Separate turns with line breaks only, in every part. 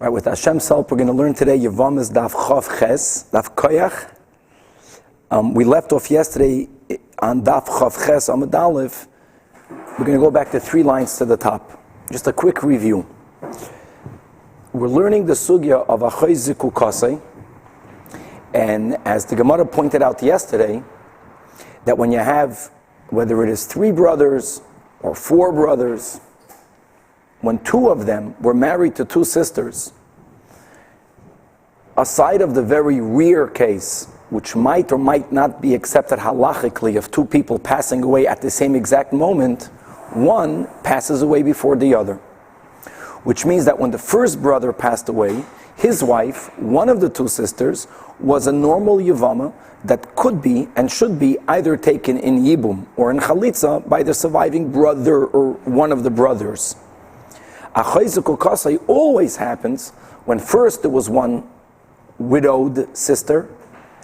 Right, with Hashem's help, we're going to learn today Yevamos Daf Chav Ches, Daf Koyach. We left off yesterday on Daf Chav Ches Amud Aleph. We're going to go back to 3 lines to the top. Just a quick review. We're learning the sugya of Achoy Ziku Kasei, and as the Gemara pointed out yesterday, that when you have, whether it is 3 brothers or 4 brothers, when 2 of them were married to 2 sisters, aside of the very rare case, which might or might not be accepted halachically of 2 people passing away at the same exact moment, one passes away before the other. Which means that when the first brother passed away, his wife, one of the 2 sisters, was a normal Yevama that could be and should be either taken in Yibum or in Chalitza by the surviving brother or one of the brothers. Achoy Ziku Kasei always happens when first there was one widowed sister,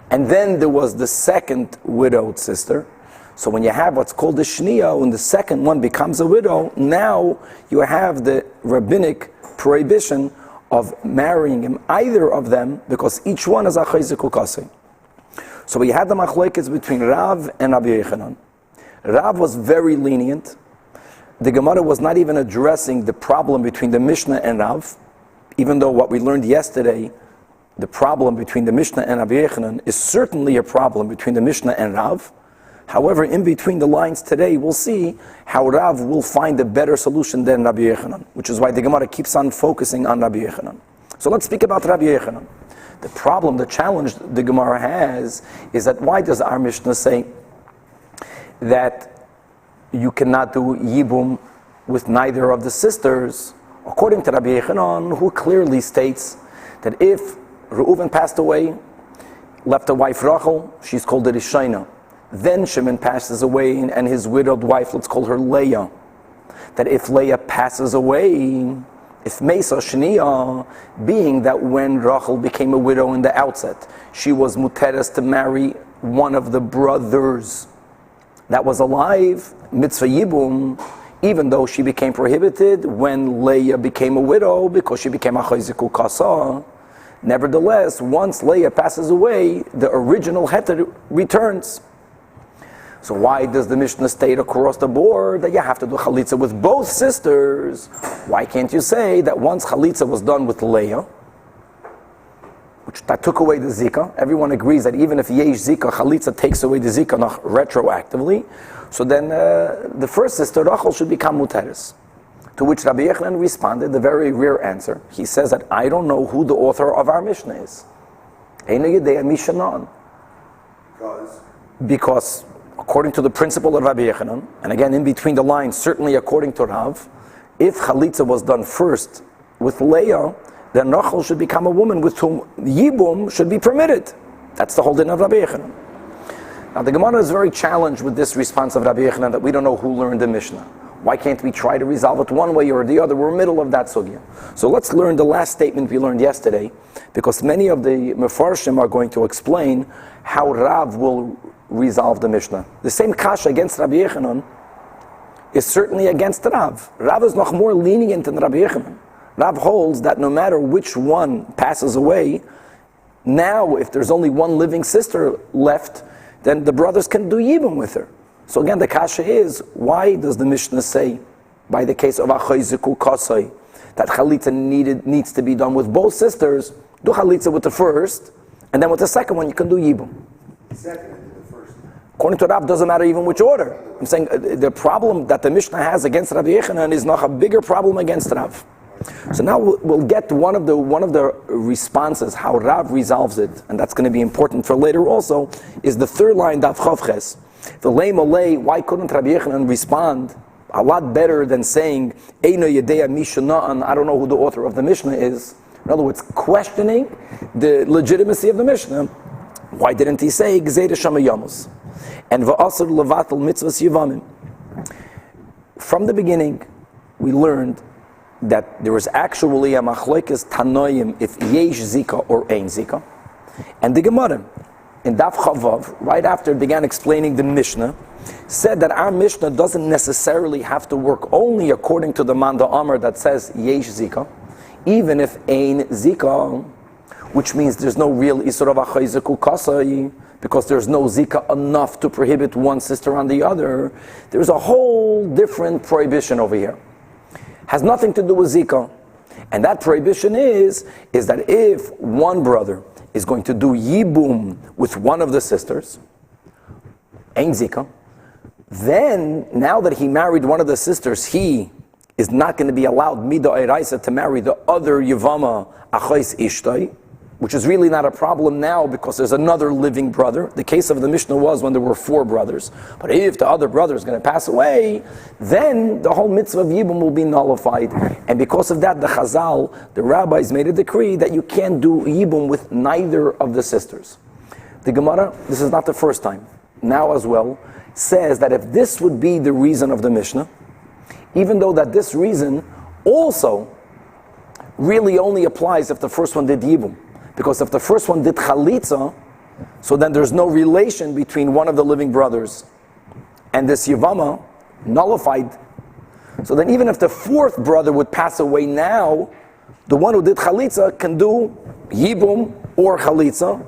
and then there was the second widowed sister. So when you have what's called the Shniya, when the second one becomes a widow, now you have the rabbinic prohibition of marrying him, either of them, because each one is Achoy Ziku Kasei. So we had the machlokes between Rav and Rabbi Yochanan. Rav was very lenient. The Gemara was not even addressing the problem between the Mishnah and Rav, even though what we learned yesterday, the problem between the Mishnah and Rabbi Yochanan is certainly a problem between the Mishnah and Rav. However, in between the lines today, we'll see how Rav will find a better solution than Rabbi Yochanan, which is why the Gemara keeps on focusing on Rabbi Yochanan. So let's speak about Rabbi Yochanan. The problem, the challenge the Gemara has is that why does our Mishnah say that you cannot do Yibum with neither of the sisters, according to Rabbi Yochanan, who clearly states that if Reuven passed away, left a wife Rachel, she's called the Rishayna. Then Shimon passes away, and his widowed wife, let's call her Leah. That if Leah passes away, if Mesa Shniya, being that when Rachel became a widow in the outset, she was muteres to marry one of the brothers that was alive, mitzvah yibum, even though she became prohibited when Leah became a widow because she became Achoy Ziku Kasei. Nevertheless, once Leah passes away, the original heter returns. So why does the Mishnah state across the board that you have to do Chalitza with both sisters? Why can't you say that once Chalitza was done with Leah, which that took away the Zika? Everyone agrees that even if Yesh Zika, Chalitza takes away the Zika retroactively. So then the first sister, Rachel, should become muteres. To which Rabbi Yochanan responded the very rare answer. He says that I don't know who the author of our Mishnah is. Because according to the principle of Rabbi Yochanan, and again in between the lines, certainly according to Rav, if Chalitza was done first with Leah, then Rachel should become a woman with whom Yibum should be permitted. That's the whole din of Rabbi Yochanan. Now the Gemara is very challenged with this response of Rabbi Yochanan that we don't know who learned the Mishnah. Why can't we try to resolve it one way or the other? We're in the middle of that sugya. So let's learn the last statement we learned yesterday, because many of the Mefarshim are going to explain how Rav will resolve the Mishnah. The same kasha against Rabbi Yochanan is certainly against Rav. Rav is noch more lenient than Rabbi Yochanan. Rav holds that no matter which one passes away, now if there's only one living sister left, then the brothers can do Yibum with her. So again, the kasha is, why does the Mishnah say, by the case of Achoy Ziku Kasei, that Chalitza needs to be done with both sisters? Do Chalitza with the first, and then with the second one you can do Yibum.
Second and the first.
According to Rav, doesn't matter even which order. I'm saying the problem that the Mishnah has against Rabbi Yochanan is not a bigger problem against Rav. So now we'll get to one of the responses, how Rav resolves it, and that's going to be important for later also, is the 3rd line, Daf Chav Ches. The Lei Molei, why couldn't Rabbi Yochanan respond a lot better than saying, Eino Yedea Mishna'an, I don't know who the author of the Mishnah is. In other words, questioning the legitimacy of the Mishnah. Why didn't he say, Gzeir Yevamos? And V'asr Levatel Mitzvahs Yevamim. From the beginning, we learned that there was actually a machlokes Tanoim if Yesh Zika or Ein Zika. And the Gemara, in Daf Chavav, right after it began explaining the Mishnah, said that our Mishnah doesn't necessarily have to work only according to the Manda Amar that says Yesh Zika, even if ein zika, which means there's no real isur of achayis kasai, because there's no zika enough to prohibit one sister on the other. There's a whole different prohibition over here. Has nothing to do with zika. And that prohibition is that if one brother is going to do yibum with one of the sisters, ein zika, then now that he married one of the sisters, he is not going to be allowed mida eraisa to marry the other yevama achais ishtai, which is really not a problem now because there's another living brother. The case of the Mishnah was when there were 4 brothers. But if the other brother is going to pass away, then the whole mitzvah of Yibum will be nullified. And because of that, the Chazal, the rabbis made a decree that you can't do Yibum with neither of the sisters. The Gemara, this is not the first time, now as well, says that if this would be the reason of the Mishnah, even though that this reason also really only applies if the first one did Yibum. Because if the first one did chalitza, so then there's no relation between one of the living brothers and this Yevama, nullified. So then even if the 4th brother would pass away now, the one who did chalitza can do Yibum or chalitza.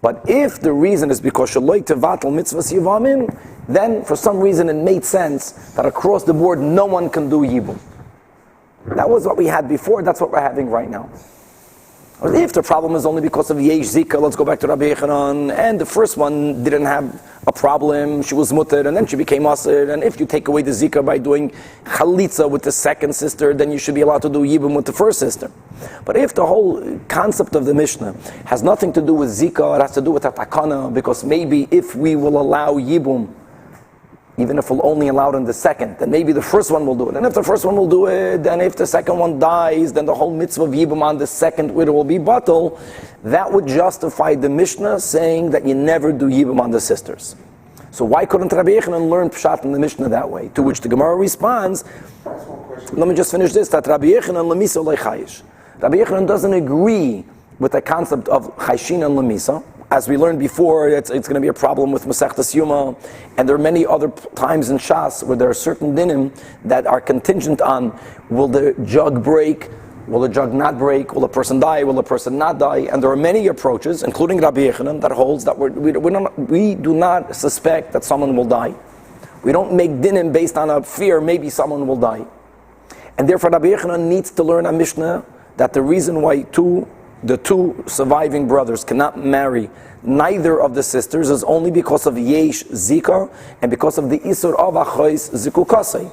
But if the reason is because shaloi tevatel mitzvahs Yevamim, then for some reason it made sense that across the board no one can do Yibum. That was what we had before, that's what we're having right now. If the problem is only because of Yesh Zika, let's go back to Rabbi Yechanan, and the first one didn't have a problem, she was mutter, and then she became asir, and if you take away the Zika by doing chalitza with the second sister, then you should be allowed to do Yibum with the first sister. But if the whole concept of the Mishnah has nothing to do with Zika, it has to do with Atakana, because maybe if we will allow Yibum, even if we'll only allow it in the second, then maybe the first one will do it. And if the first one will do it, then if the second one dies, then the whole mitzvah of Yibum on the second widow will be batal. That would justify the Mishnah saying that you never do Yibum on the sisters. So why couldn't Rabbi Yechanan learn Pshat in the Mishnah that way? To which the Gemara responds, let me just finish this, that Rabbi Yechanan lemisa lechayish. Rabbi Yechanan doesn't agree with the concept of chayshin and lemisa. As we learned before, it's going to be a problem with Masechtas Yuma, and there are many other times in Shas where there are certain dinim that are contingent on will the jug break, will the jug not break, will a person die, will a person not die, and there are many approaches, including Rabbi Yechanan, that holds that we do not suspect that someone will die. We don't make dinim based on a fear maybe someone will die. And therefore Rabbi Yechanan needs to learn a Mishnah that the reason why the 2 surviving brothers cannot marry neither of the sisters is only because of Yesh Zika and because of the Isur of Achos Zikukasei.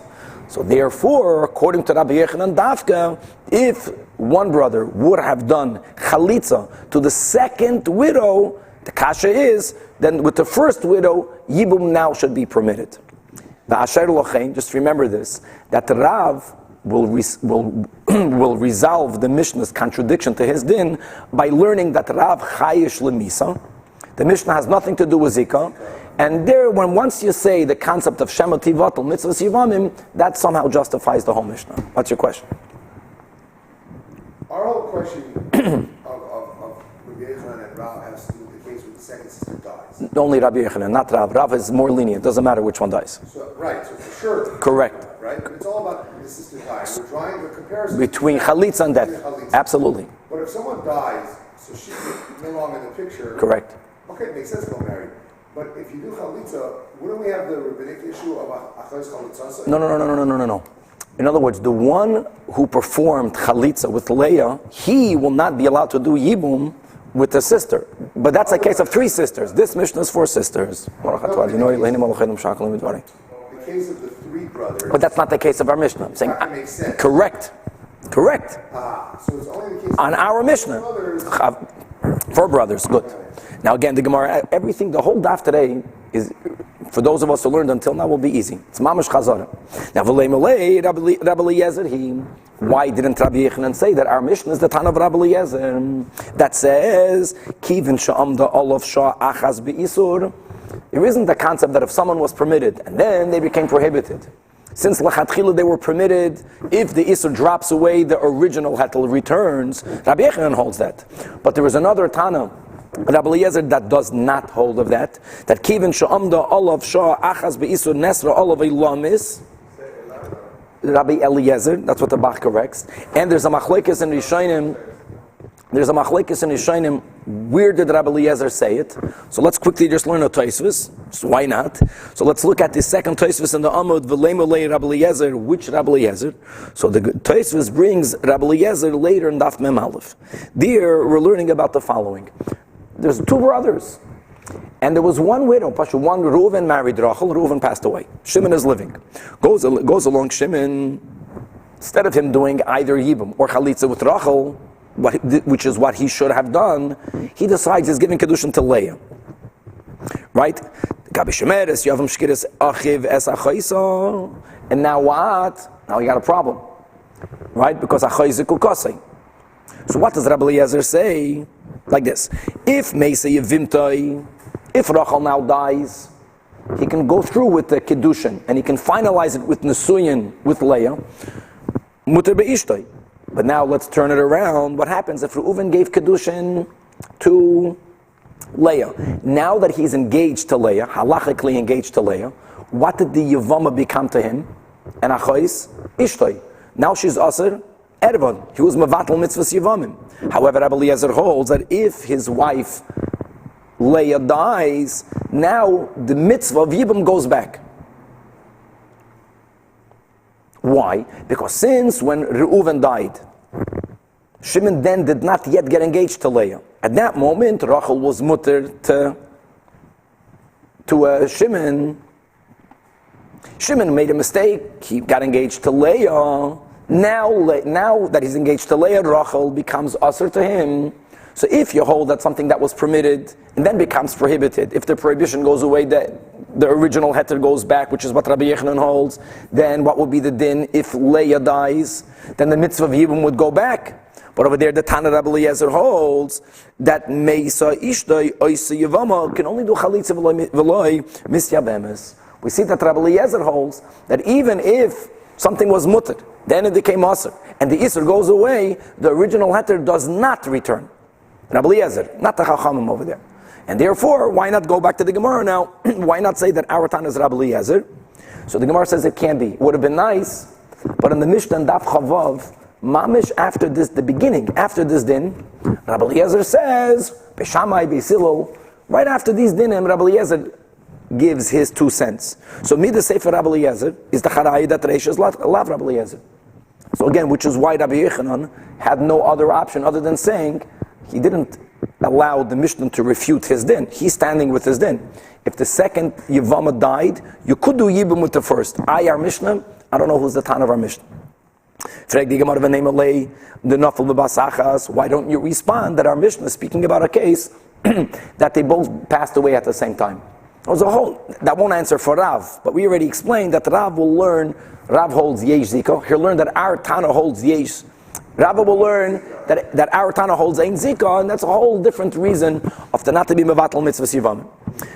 So therefore, according to Rabbi Yechanan Dafka, if one brother would have done Chalitza to the second widow, the kasha is, then with the first widow, Yibum now should be permitted. The Asher Lochein, just remember this, that Rav will resolve the Mishnah's contradiction to his din by learning that Rav Chayish Lemisa, the Mishnah has nothing to do with Zika, and there, once you say the concept of Shema Tivatel Mitzvahs Yivamim, that somehow justifies the whole Mishnah. What's your question?
Our whole question of Rabbi Yechanan and Rav has to do with the case where the second sister dies.
Only Rabbi Yechanan, not Rav. Rav is more lenient. Doesn't matter which one dies.
So, right, so for sure.
Correct.
Right? But it's all about the sister dying. We're drawing the comparison
Between Chalitza and death. Absolutely.
But if someone dies, so she's no longer in the picture.
Correct.
Okay, it makes sense to go marry. But if you do chalitza, wouldn't we have the rabbinic issue of achos chalitza?
No. In other words, the one who performed chalitza with Leah, he will not be allowed to do yibum with the sister. But that's a case of 3 sisters. This Mishnah is 4 sisters.
The case of the 3 brothers.
But that's not the case of our Mishnah. I'm saying,
that makes sense.
Correct.
So it's only the case
On our Mishnah. 4 brothers, good. Now again, the Gemara, everything, the whole daf today is, for those of us who learned until now, will be easy. It's mamash chazara. Now, Rabbi Eliezer, why didn't Rabbi Yechanan say that our Mishnah is the Tan of Rabbi Eliezer that says, Kivin sha'amda olav shah achaz be'isur? There isn't the concept that if someone was permitted and then they became prohibited. Since Lachatchila they were permitted, if the Isur drops away, the original Hetel returns. Rabbi Yechanan holds that. But there is another Tana, Rabbi Eliezer, that does not hold of that. That Kivin Sha'amda Olav Shah Achaz Be'isur Nesra Olav Ilamis. Rabbi Eliezer, that's what the Bach corrects, and there's a machlekes in Rishonim. There's a machlekes in Rishonim. Where did Rabbi Eliezer say it? So let's quickly just learn a Tosfos. So why not? So let's look at the second Tosfos in the Amud V'leimolei Rabbi Eliezer. Which Rabbi Eliezer? So the Tosfos brings Rabbi Eliezer later in Daf Mem Aleph. There we're learning about the following. There's two brothers, and there was one widow. One Reuven married Rachel. Reuven passed away. Shimon is living. Goes along Shimon. Instead of him doing either Yibum or Chalitza with Rachel, which is what he should have done, he decides he's giving Kedushin to Leah. Right? And now what? Now you got a problem. Right? Because Achayzikul Kosei. So what does Rabbi Eliezer say? Like this. If Meisei Yevimtai, if Rachel now dies, he can go through with the Kedushin and he can finalize it with Nesuyin, with Leah. Muter Be'ishtoi. But now let's turn it around. What happens if Reuven gave Kedushin to Leah? Now that he's engaged to Leah, halachically engaged to Leah, what did the Yevama become to him? And Achais, Ishtoi. Now she's Aser, Ervan. He was Mevatel Mitzvahs Yevamim. However, Rabbi Eliezer holds that if his wife Leah dies, now the mitzvah of Yibam goes back. Why? Because since when Reuven died, Shimon then did not yet get engaged to Leah. At that moment, Rachel was mutter to Shimon. Shimon made a mistake. He got engaged to Leah. Now that he's engaged to Leah, Rachel becomes usher to him. So if you hold that something that was permitted and then becomes prohibited, if the prohibition goes away, the original heter goes back, which is what Rabbi Yechanan holds, then what would be the din if Leah dies? Then the mitzvah of Yibum would go back. But over there, the Tana Rabbi Eliezer holds that Meisa Ishtoi Oisa Yevama can only do Chalitza V'loi Yevamos. We see that Rabbi Eliezer holds that even if something was mutter, then it became Aser, and the Isser goes away, the original heter does not return. Rabbi Eliezer, not the Chachamim over there. And therefore, why not go back to the Gemara now? Why not say that our Tana is Rabbi Eliezer? So the Gemara says it can be. It would have been nice, but in the Mishnah Daf Chavav, Mamish after this, the beginning, after this din, Rabbi Eliezer says, Beshamai, Beisilol, right after these dinim, Rabbi Eliezer gives his 2 cents. So Midah Sefer Rabbi Eliezer is the Charayi that Reish is lav Rabbi Eliezer. So again, which is why Rabbi Yechanan had no other option other than saying, he didn't allow the Mishnah to refute his din. He's standing with his din. If the second Yevama died, you could do Yibum with the first. Our Mishnah, I don't know who's the Tan of our Mishnah. Why don't you respond that our Mishnah is speaking about a case that they both passed away at the same time? That won't answer for Rav, but we already explained that Rav will learn, Rav holds Yesh Zika, he'll learn that our Tana holds Yesh. Rav will learn that our Tana holds Ein Zika, and that's a whole different reason of the not to be Mevatel Mitzvah Sivam.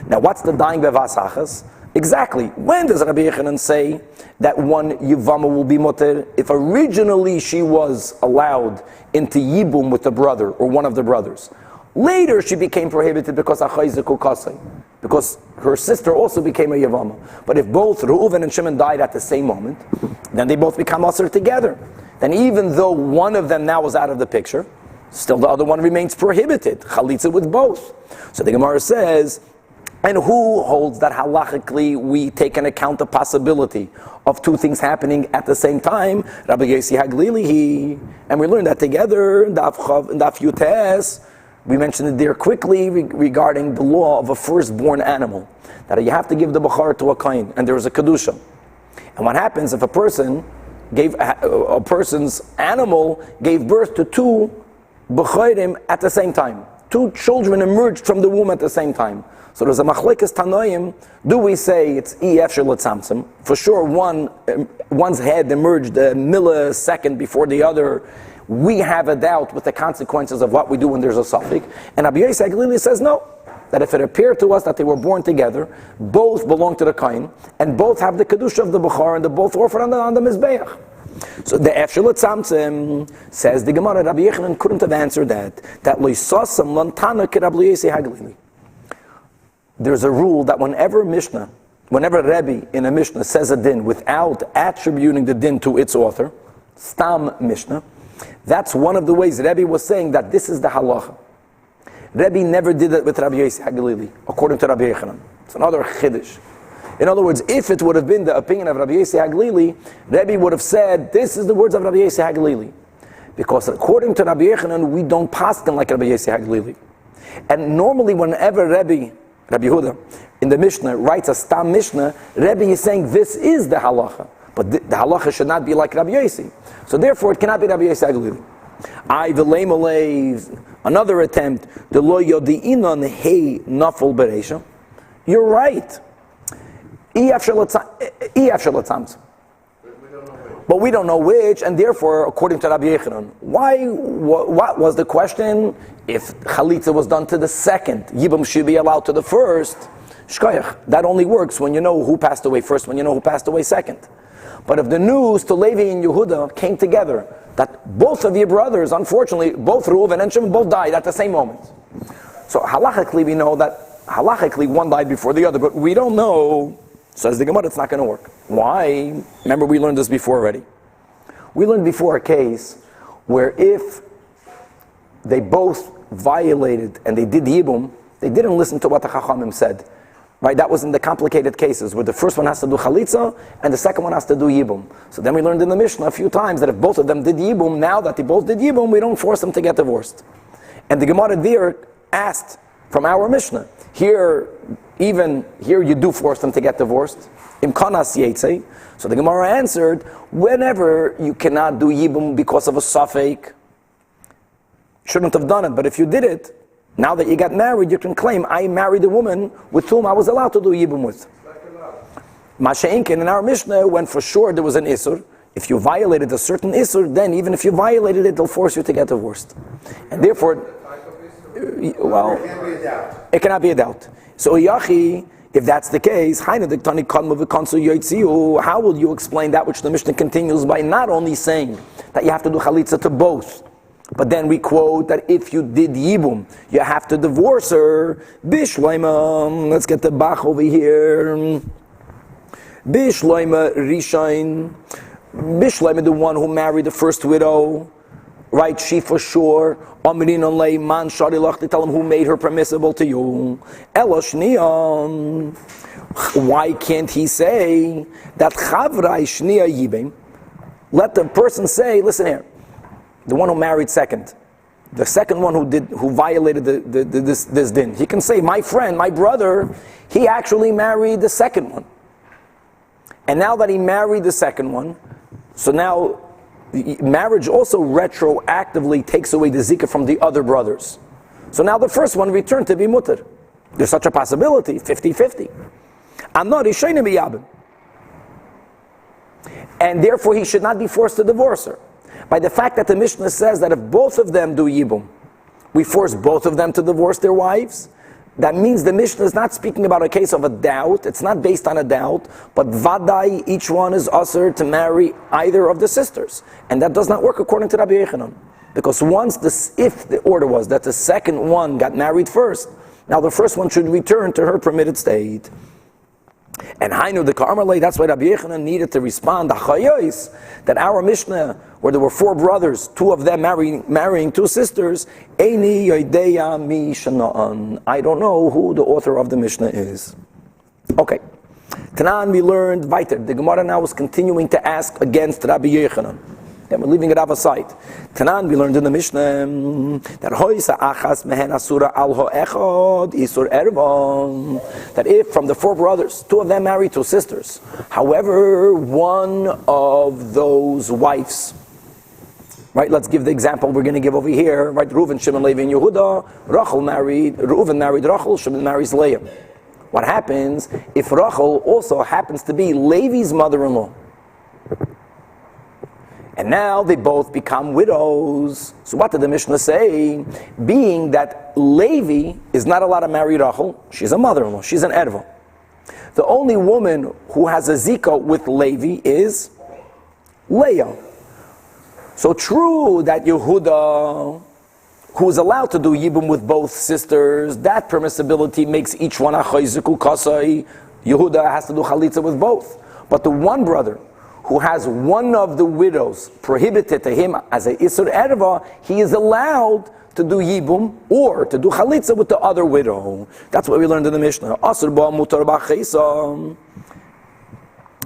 Now what's the dying Bevasachas? Exactly. When does Rabbi Yechanan say that one Yevama will be mutter? If originally she was allowed into Yibum with the brother or one of the brothers. Later she became prohibited because Achayziku Kasei. Because her sister also became a Yevama. But if both Reuven and Shimon died at the same moment, then they both become Asr together. Then even though one of them now is out of the picture, still the other one remains prohibited. Chalitza with both. So the Gemara says, and who holds that halachically we take into account the possibility of 2 things happening at the same time? Rabbi Yossi Haglilihi. And we learned that together in Daf Yutes. We mentioned it there quickly regarding the law of a firstborn animal. That you have to give the Bechar to a Kain, and there is a Kedusha. And what happens if a person's animal gave birth to 2 Becharim at the same time? 2 children emerged from the womb at the same time. So there's a machlekes tanoim. Do we say it's ef shel tzamtzem? For sure, one's head emerged a millisecond before the other. We have a doubt with the consequences of what we do when there's a suffix. And Rabbi Yossi Haglili says no. That if it appeared to us that they were born together, both belong to the Kain, and both have the kedusha of the Bechar, and they're both offered on the Mizbeach. So the ef shel tzamtzem says the Gemara. Rabbi Yechanan couldn't have answered that. That loisasam lantana ke Rabbi Yossi Haglili. There's a rule that whenever Mishnah whenever Rebbe in a Mishnah says a din without attributing the din to its author, Stam Mishnah, that's one of the ways Rebbe was saying that this is the halacha. Rebbe never did it with Rabbi Yossi HaGalili, according to Rabbi Yechanan. It's another chiddush. In other words, if it would have been the opinion of Rabbi Yossi HaGalili, Rebbe would have said, this is the words of Rabbi Yossi HaGalili. Because according to Rabbi Yechanan, we don't paskin like Rabbi Yossi HaGalili. And normally whenever Rabbi Yehuda, in the Mishnah, writes a Stam Mishnah, Rebbe is saying this is the halacha. But the halacha should not be like Rabbi Yossi. So therefore it cannot be Rabbi Yossi HaGalili. Another attempt, the lo yodi'inon hei nafol bereisha. You're right. But we don't know which, and therefore, according to Rabbi Yechanan, what was the question? If chalitza was done to the second, Yibam should be allowed to the first. Shkoyach. That only works when you know who passed away first, when you know who passed away second. But if the news to Levi and Yehuda came together, that both of your brothers, unfortunately, both Reuven and Shimon both died at the same moment. So halachically we know that, halachically one died before the other, but we don't know. Says the Gemara, it's not going to work. Why? Remember we learned this before already. We learned before a case where if they both violated and they did Yibum, they didn't listen to what the Chachamim said. Right? That was in the complicated cases where the first one has to do Chalitza and the second one has to do Yibum. So then we learned in the Mishnah a few times that if both of them did Yibum, now that they both did Yibum, we don't force them to get divorced. And the Gemara there asked from our Mishnah, here you do force them to get divorced. Imkanas Yetze. So the Gemara answered, whenever you cannot do Yibum because of a Safek, shouldn't have done it, but if you did it, now that you got married, you can claim, I married a woman with whom I was allowed to do Yibum with. Masha'inkin, in our Mishnah, when for sure there was an Isur, if you violated a certain Isur, then even if you violated it, they'll force you to get divorced. And therefore, well, it cannot be a doubt. So Yachi, if that's the case, how will you explain that which the Mishnah continues by not only saying that you have to do Chalitza to both, but then we quote that if you did Yibum, you have to divorce her. Bishloima, let's get the Bach over here. Bishloima Rishain. Bishloima, the one who married the first widow. Right, she for sure. Amrin on lei man sharilach, to tell him who made her permissible to you. Eloshniyan. Why can't he say that Chavrai Shnia Yibim? Let the person say, listen here. The one who married second, the second one who violated this din. He can say, my friend, my brother, he actually married the second one. And now that he married the second one, so now marriage also retroactively takes away the zikah from the other brothers. So now the first one returned to be mutter. There's such a possibility, 50-50. I'm not Rishayim b'yabim. And therefore he should not be forced to divorce her. By the fact that the Mishnah says that if both of them do Yibum, we force both of them to divorce their wives, that means the Mishnah is not speaking about a case of a doubt, it's not based on a doubt, but Vadai, each one is usher to marry either of the sisters. And that does not work according to Rabbi Yechanan. Because if the order was that the second one got married first, now the first one should return to her permitted state. And Hainu the Karmalei, that's why Rabbi Yechanan needed to respond, that our Mishnah, where there were 4 brothers, 2 of them marrying 2 sisters, Eini Yodeya Mi Shana'an. I don't know who the author of the Mishnah is. Okay. Tanan, we learned weiter. The Gemara now is continuing to ask against Rabbi Yechanan. Then we're leaving it off aside. Tanan, we learned in the Mishnah that Hoisa Achas Mehen Asura Al Ho'echod Isur Ervan. That if from the 4 brothers, 2 of them married 2 sisters, however, one of those wives, right? Let's give the example we're going to give over here. Right? Reuven, Shimon, Levi, and Yehuda. Reuven married Rachel. Shimon marries Leah. What happens if Rachel also happens to be Levi's mother-in-law? And now they both become widows. So what did the Mishnah say? Being that Levi is not allowed to marry Rachel, she's a mother-in-law, she's an erva. The only woman who has a zika with Levi is Leah. So true that Yehuda, who is allowed to do Yibum with both sisters, that permissibility makes each one a chayziku kasai Yehuda has to do chalitza with both. But the one brother who has one of the widows prohibited to him as a isur erva, he is allowed to do yibum or to do chalitza with the other widow. That's what we learned in the Mishnah. Asur ba mutar ba chesa.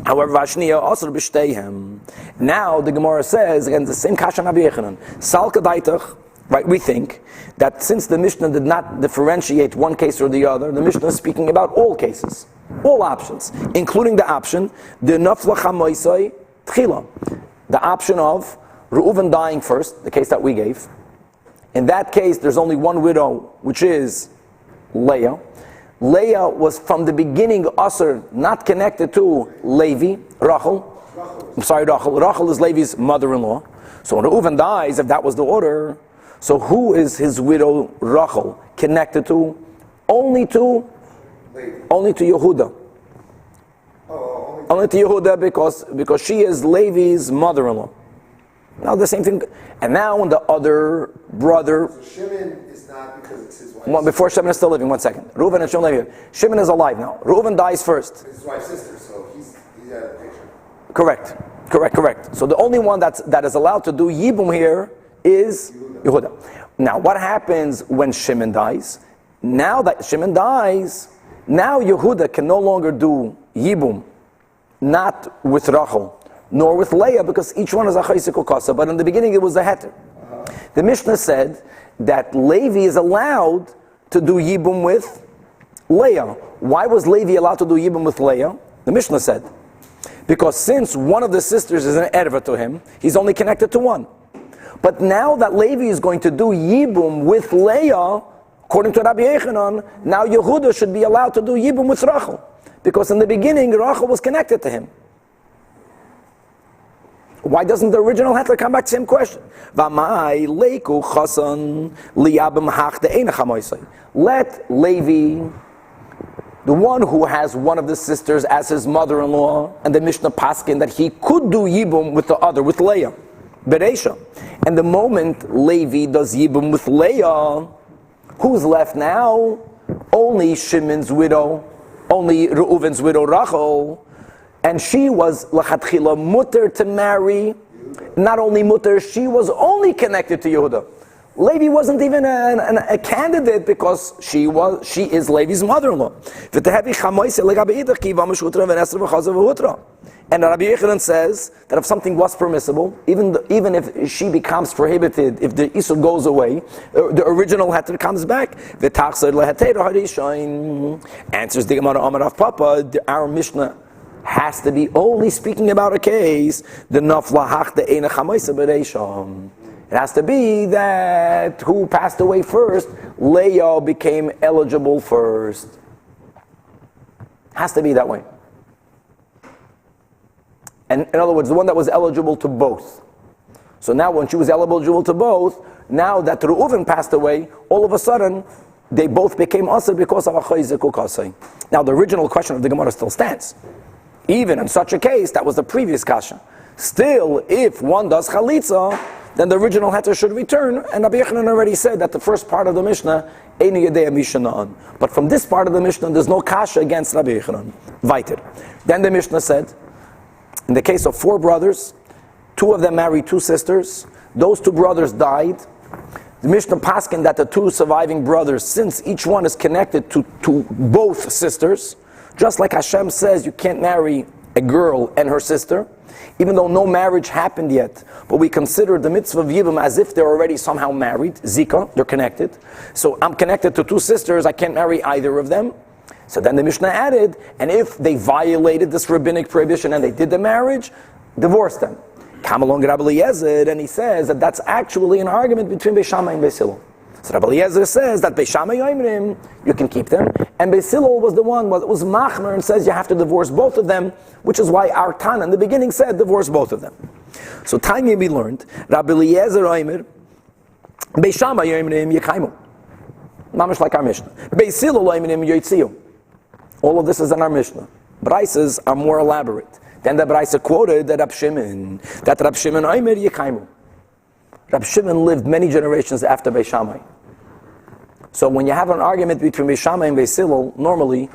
However, Vashniya asur b'shteihem. Now the Gemara says, again, the same kasha Rabbi Yechanan. Salka daitach. Right, we think that since the Mishnah did not differentiate one case or the other, the Mishnah is speaking about all cases, all options, including the option, the nafla chamoisai tchila, the option of Reuven dying first, the case that we gave. In that case, there's only one widow, which is Leah. Leah was from the beginning Asr, not connected to Levi, Rachel. I'm sorry, Rachel. Rachel is Levi's mother-in-law. So when Reuven dies, if that was the order, so who is his widow Rachel connected to? Only to Yehuda. Only to Yehuda because she is Levi's mother-in-law. Now the same thing. And now when the other brother...
So Shimon is not because it's his wife.
Well, before Shimon is still living, 1 second. Reuven and Shimon live here. Shimon is alive now. Reuven dies first.
It's his wife's sister, so he's out of the picture.
Correct. So the only one that is allowed to do Yibum here is Yehuda. Now what happens when Shimon dies? Now that Shimon dies, now Yehuda can no longer do Yibum, not with Rachel, nor with Leah, because each one is a chayzik kasa. But in the beginning it was a heter. The Mishnah said that Levi is allowed to do Yibum with Leah. Why was Levi allowed to do Yibum with Leah? The Mishnah said, because since one of the sisters is an erva to him, he's only connected to one. But now that Levi is going to do Yibum with Leah, according to Rabbi Yechanan, now Yehuda should be allowed to do Yibum with Rachel. Because in the beginning, Rachel was connected to him. Why doesn't the original heter come back to the same question? Let Levi, the one who has one of the sisters as his mother-in-law, and the Mishnah paskin that he could do Yibum with the other, with Leah, Bereisha. And the moment Levi does Yibum with Leah, who's left now? Only Shimon's widow, only Reuven's widow Rachel, and she was lachatchila mutter to marry. Not only mutter, she was only connected to Yehuda. Levi wasn't even a candidate because she is Levi's mother-in-law. And Rabbi Yechanan says that if something was permissible, even if she becomes prohibited, if the Isur goes away, the original heter comes back. Answers the Gemara Amar of Papa, our Mishnah has to be only speaking about a case, the nafla hach the ena chamaisa b'reisham. It has to be that who passed away first, Leah became eligible first. Has to be that way. And in other words, the one that was eligible to both. So now when she was eligible to both, now that Reuven passed away, all of a sudden, they both became asr because of a chayzik ukasay. Now the original question of the Gemara still stands. Even in such a case, that was the previous kasha. Still, if one does chalitza, then the original heter should return, and Rabbi Yechanan already said that the first part of the Mishnah, Einu Yedei Mishnah. But from this part of the Mishnah, there's no kasha against Rabbi Yechanan. Weiter. Then the Mishnah said, in the case of 4 brothers, 2 of them married 2 sisters, those 2 brothers died. The Mishnah paskin that the 2 surviving brothers, since each one is connected to both sisters, just like Hashem says you can't marry a girl and her sister, even though no marriage happened yet, but we consider the mitzvah of Yibum as if they're already somehow married, Zika, they're connected. So I'm connected to 2 sisters, I can't marry either of them. So then the Mishnah added, and if they violated this rabbinic prohibition and they did the marriage, divorce them. Come along Rabbi Eliezer, and he says that that's actually an argument between Beis Shammai and Beis Hillel. So Rabbi Eliezer says that Beis Shammai Yoimrim, you can keep them, and Beis Hillel was the one that was machmer and says you have to divorce both of them, which is why our Tana in the beginning said divorce both of them. So time we learned, Rabbi Eliezer Yoimir, Beis Shammai Yoimrim Yekaimu. Mamish like our Mishnah. Beis Hillel Yoimrim Yoitziu. All of this is in our Mishnah. Braises are more elaborate. Then the Braisa quoted that Rab Shimon Yoimir Yekaimu. Rab Shimon lived many generations after Beis Shammai. So when you have an argument between Beis Shammai and Beis Hillel, normally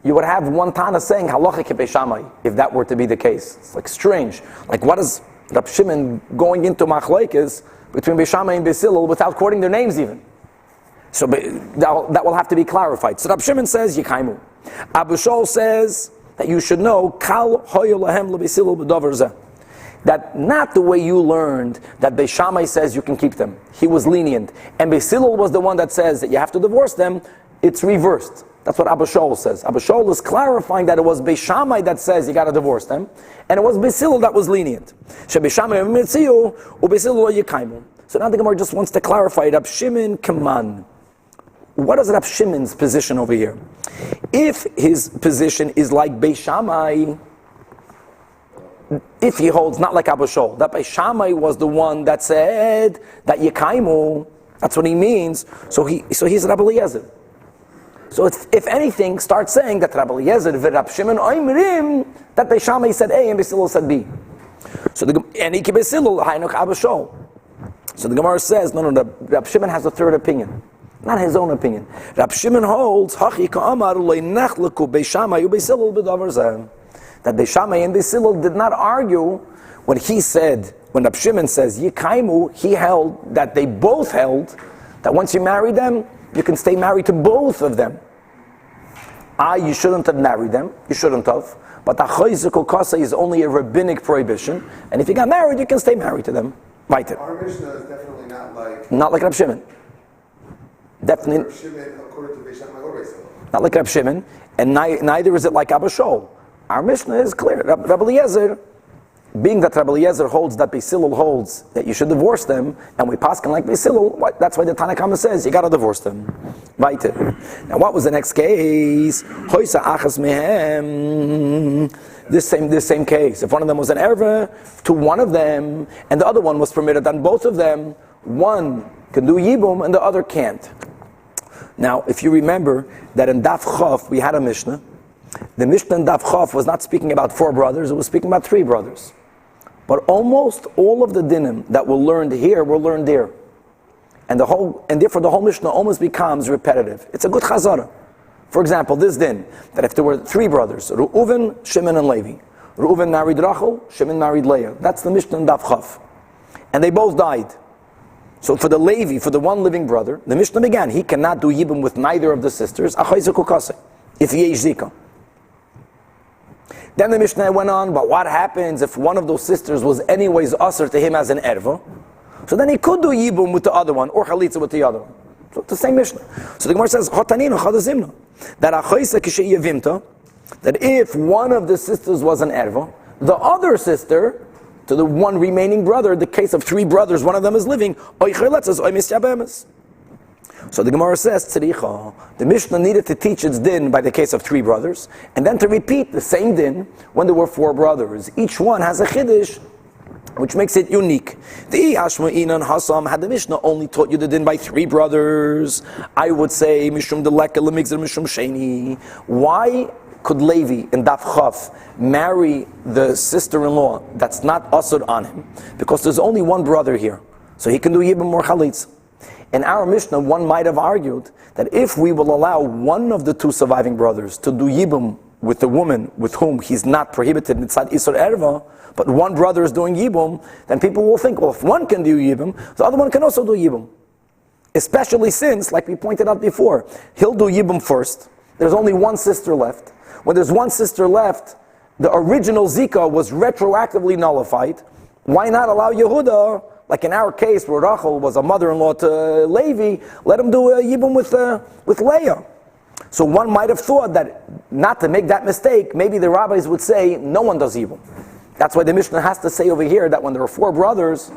you would have one Tana saying halacha ke Beis Shammai, if that were to be the case. It's like strange. Like what is Rab Shimon going into machlokes between Beis Shammai and Beis Hillel without quoting their names even? So that will have to be clarified. So Rab Shimon says Yikaimu. Abu Shol says that you should know Kal hoyu lahem leBeis Hillel b'davar zeh. That not the way you learned that Beis Shammai says you can keep them. He was lenient. And Beis Hillel was the one that says that you have to divorce them. It's reversed. That's what Abu Shol says. Abu Shol is clarifying that it was Beis Shammai that says you got to divorce them. And it was Beis Hillel that was lenient. Beis Shammai mitziu uBeis Hillel lo yikaimu. So now the Gemara just wants to clarify Rab Shimon Kaman. What is Rab Shimon's position over here? If his position is like Beis Shammai, if he holds not like Abu Shol, that Beis Shammai was the one that said that Yekaimu, that's what he means. So he's Rabbi Eliezer. So if anything, start saying that Rabbi Eliezer v'Rab Shimon oimrim that Beis Shammai said A and Beis Hillel said B. So and Iki Beis Hillel hainuk Abu Shol. So the Gemara says no, Rab Shimon has a third opinion. Not his own opinion. Rab Shimon holds Hachi Ka'amar Le'nachleku Beis Shammai uBeis Hillel b'davar zeh. That Beis Shammai and Beis Hillel did not argue when he said, when Rab Shimon says Yikaimu, he held that they both held that once you marry them, you can stay married to both of them. You shouldn't have married them. You shouldn't have. But the Chayzikul Kasa is only a rabbinic prohibition, and if you got married, you can stay married to them. Right.
Our Mishnah is definitely
not like Rab Shimon. Definitely
Rab Shimon, according to Beis Shammai or Beis Hillel.
Not like Rab Shimon, and neither is it like Abu Shol. Our Mishnah is clear. Rabbi Eliezer, being that Rabbi Eliezer holds that Beis Hillel holds that you should divorce them, and we paskin like Beis Hillel, that's why the Tanna Kama says you got to divorce them. Right. Now, what was the next case? Hoysa achas mehem. This same case. If one of them was an erva to one of them, and the other one was permitted on both of them, one can do yibum and the other can't. Now, if you remember that in Daf Chof we had a Mishnah. The Mishnah in Daf Chof was not speaking about 4 brothers; it was speaking about 3 brothers. But almost all of the dinim that were learned here were learned there, and therefore the whole Mishnah almost becomes repetitive. It's a good chazara. For example, this din that if there were 3 brothers, Reuven, Shimon, and Levi, Reuven married Rachel, Shimon married Leah. That's the Mishnah in Daf Chof, and they both died. So for the Levi, for the one living brother, the Mishnah began, he cannot do yibum with neither of the sisters, if he is zika. Then the Mishnah went on, but what happens if one of those sisters was anyways usher to him as an erva? So then he could do yibum with the other one, or chalitza with the other one. So it's the same Mishnah. So the Gemara says, that if one of the sisters was an erva, the other sister, to the one remaining brother, the case of 3 brothers, one of them is living, so the Gemara says, the Mishnah needed to teach its din by the case of 3 brothers, and then to repeat the same din when there were 4 brothers. Each one has a chiddush, which makes it unique. The Ashma'inan Hasam, had the Mishnah only taught you the din by 3 brothers, I would say, Mishum Deleka Lemigzer Mishum Sheni. Why could Levi in Daf Chav marry the sister-in-law that's not ushered on him? Because there's only one brother here, so he can do yibum or chalitz. In our Mishnah, one might have argued that if we will allow one of the 2 surviving brothers to do yibum with the woman with whom he's not prohibited mitzad isur erva, but one brother is doing yibum, then people will think, well, if one can do yibum, the other one can also do yibum. Especially since, like we pointed out before, he'll do yibum first. There's only one sister left. When there's one sister left, the original Zika was retroactively nullified. Why not allow Yehuda, like in our case where Rachel was a mother-in-law to Levi, let him do a Yibum with Leah? So one might have thought that, not to make that mistake, maybe the rabbis would say, no one does Yibum. That's why the Mishnah has to say over here that when there are 4 brothers,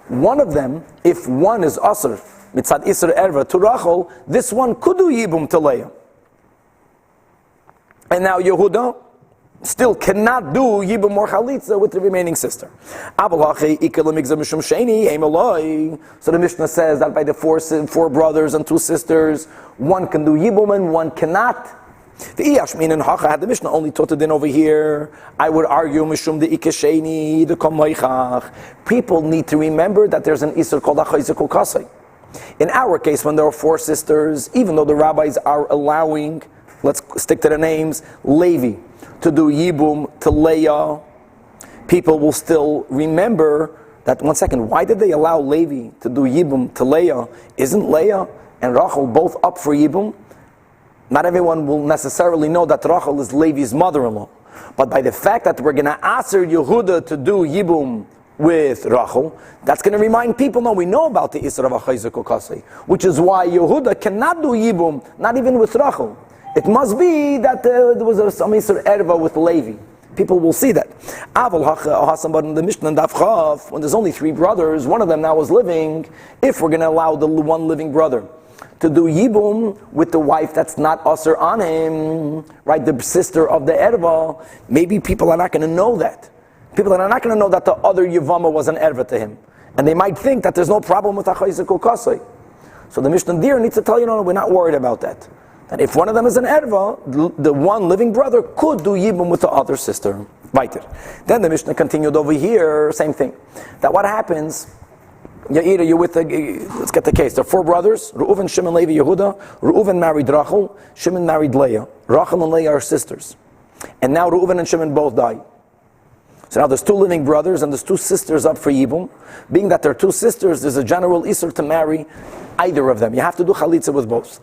one of them, if one is Asr, Mitzad Isr Erva to Rachel, this one could do Yibum to Leah. And now Yehuda still cannot do Yibum or Chalitza with the remaining sister. So the Mishnah says that by the 4 brothers and 2 sisters, one can do Yibum and one cannot. The Iyashmin and Hacha had the Mishnah only taught it in over here. I would argue Mishum the Ikesheni, the Kamaychach. People need to remember that there's an Isser called Achayzikul Kasai. In our case, when there are 4 sisters, even though the rabbis are allowing, let's stick to the names, Levi, to do Yibum to Leah, people will still remember that, one second, why did they allow Levi to do Yibum to Leah? Isn't Leah and Rachel both up for Yibum? Not everyone will necessarily know that Rachel is Levi's mother-in-law. But by the fact that we're going to aser Yehuda to do Yibum with Rachel, that's going to remind people, no, we know about the Isra of Achayzik Ukasei, which is why Yehuda cannot do Yibum, not even with Rachel. It must be that there was some Isra Erva with Levi. People will see that. But in the Mishnah and Daf Chav, when there's only 3 brothers, one of them now is living, if we're going to allow the one living brother to do Yibum with the wife that's not Aser on him, right, the sister of the Erva, maybe people are not going to know that. People are not going to know that the other Yevama was an Erva to him. And they might think that there's no problem with Achayzik Ukasei. So the Mishnah Dir needs to tell you, no, we're not worried about that. That if one of them is an Erva, the one living brother could do Yibum with the other sister. Weiter. Then the Mishnah continued over here, same thing. That what happens, you're with let's get the case. There are 4 brothers, Reuven, Shimon, Levi, Yehuda. Reuven married Rachel, Shimon married Leah. Rachel and Leah are sisters. And now Reuven and Shimon both died. So now there's 2 living brothers and there's 2 sisters up for Yibum. Being that there are 2 sisters, there's a general Isur to marry either of them. You have to do Chalitza with both.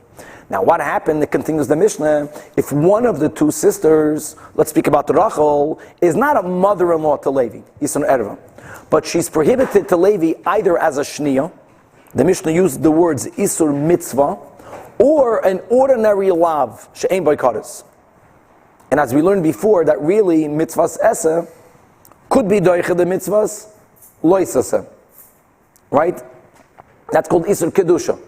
Now what happened, it continues the Mishnah, if one of the 2 sisters, let's speak about Rachel, is not a mother-in-law to Levi, Isur Erva, but she's prohibited to Levi either as a Shniya, the Mishnah used the words Isur Mitzvah, or an ordinary Lav, She'ein Boikaris. And as we learned before, that really Mitzvahs Esa could be Doiche the Mitzvahs Lois Esa. Right? That's called Isur Kedusha.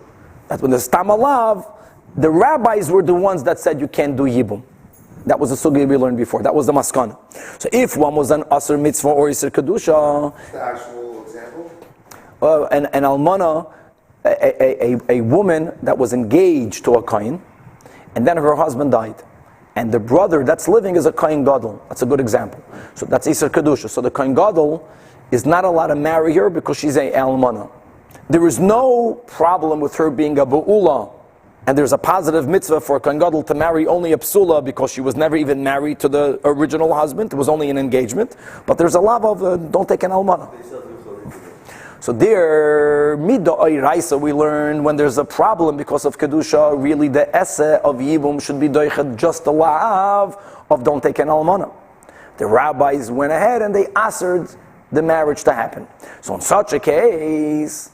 That's when the Stam Alav, the rabbis were the ones that said you can't do Yibum. That was the sugi we learned before. That was the maskana. So if one was an Asr Mitzvah or Isur Kedusha,
the actual example?
An almana, a woman that was engaged to a kohen, and then her husband died, and the brother that's living is a kohen gadol. That's a good example. So that's Isur Kedusha. So the kohen gadol is not allowed to marry her because she's a almana. There is no problem with her being a bu'ula, and there's a positive mitzvah for a kohen gadol to marry only a psula because she was never even married to the original husband. It was only an engagement. But there's a lav of don't take an almana. So there, midah oiraisa, we learn when there's a problem because of kedusha, really the esse of yibum should be doichet just the lav of don't take an almana. The rabbis went ahead and they asered the marriage to happen. So in such a case,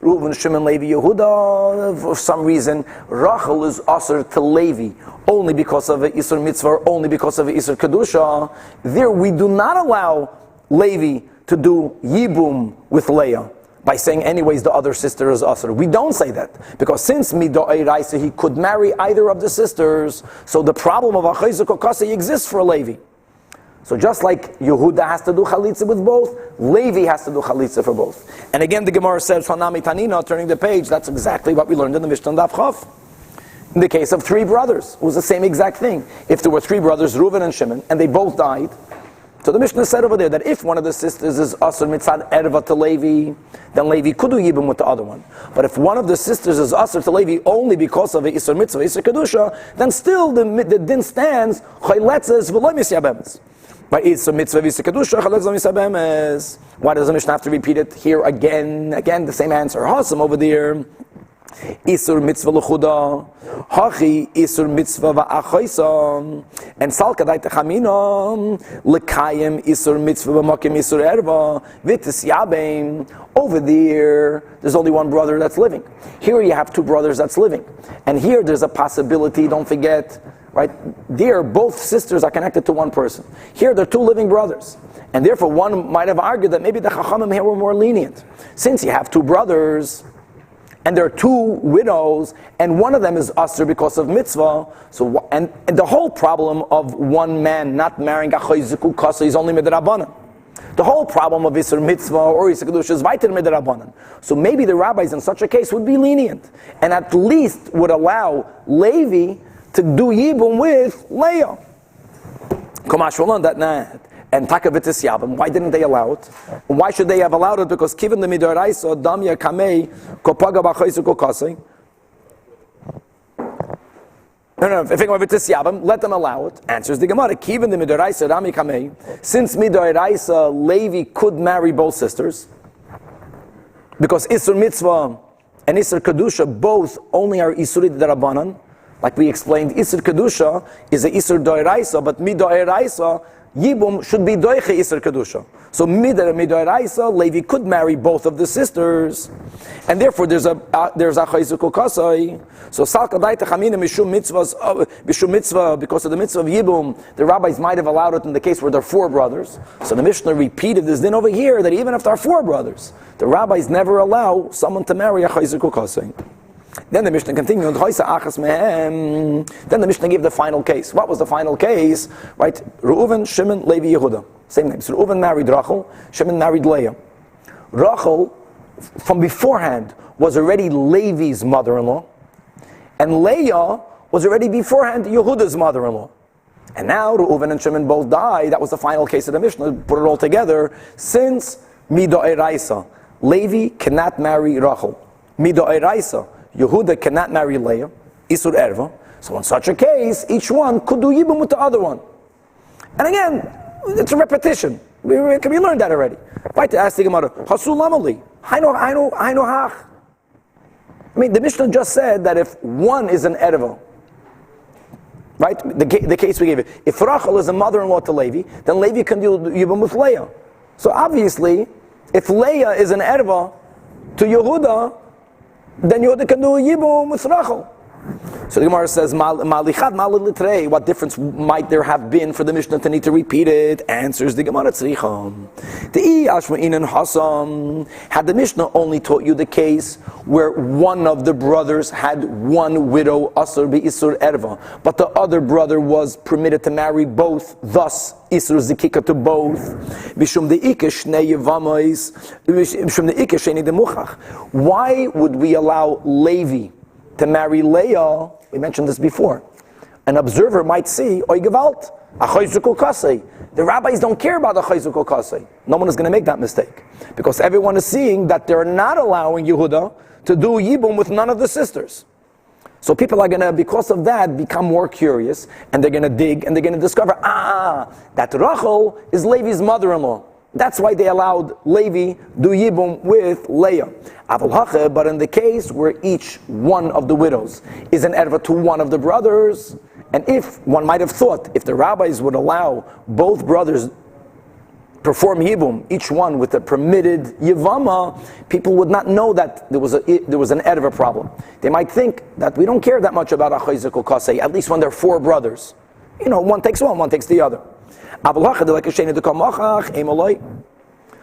Reuven, Shimon, Levi, Yehuda, for some reason, Rachel is aser to Levi only because of an Isur Mitzvah, only because of an Isur Kedusha. There we do not allow Levi to do Yibum with Leah by saying anyways the other sister is aser. We don't say that because since Midah Eiraisa he could marry either of the sisters, so the problem of Achayzik Ukasei exists for Levi. So just like Yehuda has to do chalitza with both, Levi has to do chalitza for both. And again, the Gemara says, Hanami Tanina, turning the page, that's exactly what we learned in the Mishnah Daf Chav. In the case of 3 brothers, it was the same exact thing. If there were 3 brothers, Reuven and Shimon, and they both died, so the Mishnah said over there that if one of the sisters is Asr Mitzad Erva to Levi, then Levi could do Yibum with the other one. But if one of the sisters is Asr to Levi only because of the Isur Mitzvah, Isur Kedusha, then still the din stands, Chayletzes v'lo misyabemes. Why does the Mishnah have to repeat it here again? Again, the same answer. Hasam over there. Isur mitzvah l'chuda, hachi isur mitzvah va'achoisam, and salkadai techamina l'kayim isur mitzvah v'makim isur erva v'tis yabeim. Over there's only one brother that's living. Here you have 2 brothers that's living, and here there's a possibility. Don't forget. Right? There, both sisters are connected to one person. Here, there are 2 living brothers. And therefore, one might have argued that maybe the Chachamim here were more lenient. Since you have 2 brothers, and there are 2 widows, and one of them is Asr because of mitzvah, so and the whole problem of one man not marrying Achayzik Ukasei is only midrabanan. The whole problem of Isur Mitzvah or Isur Kedusha is Vaitir midrabanan. So maybe the rabbis in such a case would be lenient, and at least would allow Levi to do Yibum with Leah. Kamashvalan that night. And Takavitis Yabim, why didn't they allow it? Why should they have allowed it? Because given the Midoraisa, Damya Kamei, Kopaga Bachaisu Kokasei. If they go over to Yevamos, let them allow it. Answers the Gemara. Kiven the midoraisa Rami Kamei. Since midoraisa Levi could marry both sisters, because Isur Mitzvah and Isur Kedusha both only are Isurid Darabanan. Like we explained, Isur Kedusha is a Isur Doiraisa, but Midoiraisa, Yibum should be Doiche Isur Kedusha. So Midoiraisa, Levi could marry both of the sisters, and therefore there's a Chayzuko Kasai. So Salka Daita Chamina Mishum Mitzvah, because of the Mitzvah of Yibum, the rabbis might have allowed it in the case where there are 4 brothers. So the Mishnah repeated this din over here, that even if there are 4 brothers, the rabbis never allow someone to marry a Chayzuko Kasai. Then the Mishnah continued. Then the Mishnah gave the final case. What was the final case? Right? Reuven, Shimon, Levi, Yehuda. Same names. So Reuven married Rachel. Shimon married Leah. Rachel, from beforehand, was already Levi's mother-in-law, and Leah was already beforehand Yehuda's mother-in-law. And now Reuven and Shimon both died. That was the final case of the Mishnah. Put it all together. Since Mido'eraisa, Levi cannot marry Rachel. Mido'eraisa, Yehuda cannot marry Leah, Isur Erva. So in such a case, each one could do Yibum with the other one. And again, it's a repetition. We learned that already. Right, ask the Gemara, Hasul Lamali, Haino Hach. I mean, the Mishnah just said that if one is an Erva, right, the case we gave it, if Rachel is a mother-in-law to Levi, then Levi can do Yibum with Leah. So obviously, if Leah is an Erva to Yehuda, then Yehuda can do Yibum with Rachel. So the Gemara says, what difference might there have been for the Mishnah to need to repeat it? Answers the Gemara, had the Mishnah only taught you the case where one of the brothers had one widow, Asur Isur Erva, but the other brother was permitted to marry both, thus Isur Zikika to both. Why would we allow Levi to marry Leah? We mentioned this before. An observer might see, Oy Gewalt, a Chayzukul Kasei. The rabbis don't care about the Chayzukul Kasei. No one is going to make that mistake. Because everyone is seeing that they're not allowing Yehuda to do Yibum with none of the sisters. So people are going to, because of that, become more curious, and they're going to dig, and they're going to discover, that Rachel is Levi's mother-in-law. That's why they allowed Levi do Yibum with Leah. But in the case where each one of the widows is an erva to one of the brothers, and if one might have thought, if the rabbis would allow both brothers perform Yibum, each one with a permitted Yevama, people would not know that there was an erva problem. They might think that we don't care that much about Achayzikul Kasei, at least when there are 4 brothers. You know, one takes one takes the other.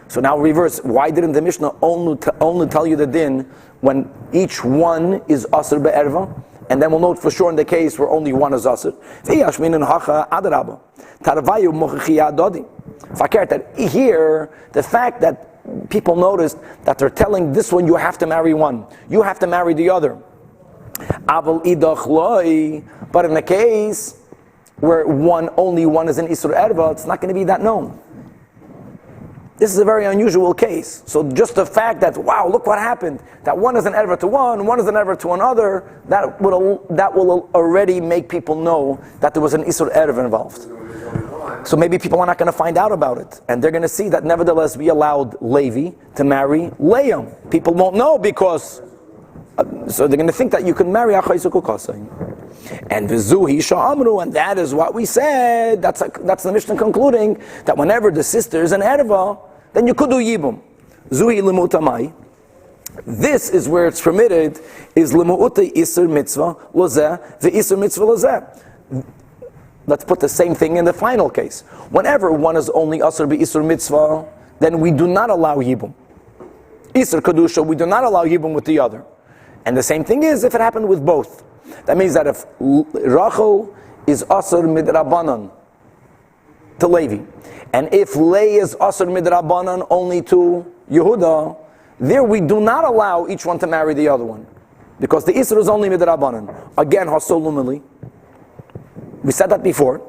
So now reverse. Why didn't the Mishnah only tell you the din when each one is Asr be'erva? And then we'll note for sure in the case where only one is Asr. That here, the fact that people noticed that they're telling this one, you have to marry one, you have to marry the other. But in the case where only one is an Isur Erva, it's not going to be that known. This is a very unusual case. So just the fact that, wow, look what happened, that one is an Erva to one is an Erva to another, that will already make people know that there was an Isur Erva involved. So maybe people are not going to find out about it. And they're going to see that nevertheless we allowed Levi to marry Leah. People won't know because, so they're going to think that you can marry Achayzukul Kasei. And Vizuhi Sha'amru, and that is what we said. That's the Mishnah concluding that whenever the sister is an erva, then you could do Yibum. Zuhi Limutamai. This is where it's permitted, is Limu'uta Isur Mitzvah Lozeh, the Isur Mitzvah Lozeh. Let's put the same thing in the final case. Whenever one is only Asur Bi Isur Mitzvah, then we do not allow Yibum. Isur Kedusha, we do not allow Yibum with the other. And the same thing is if it happened with both. That means that if Rachel is Asr Midrabanan to Levi, and if Leah is Asr Midrabanan only to Yehuda, there we do not allow each one to marry the other one. Because the Isra is only Midrabanan. Again, Hasol Lumali. We said that before.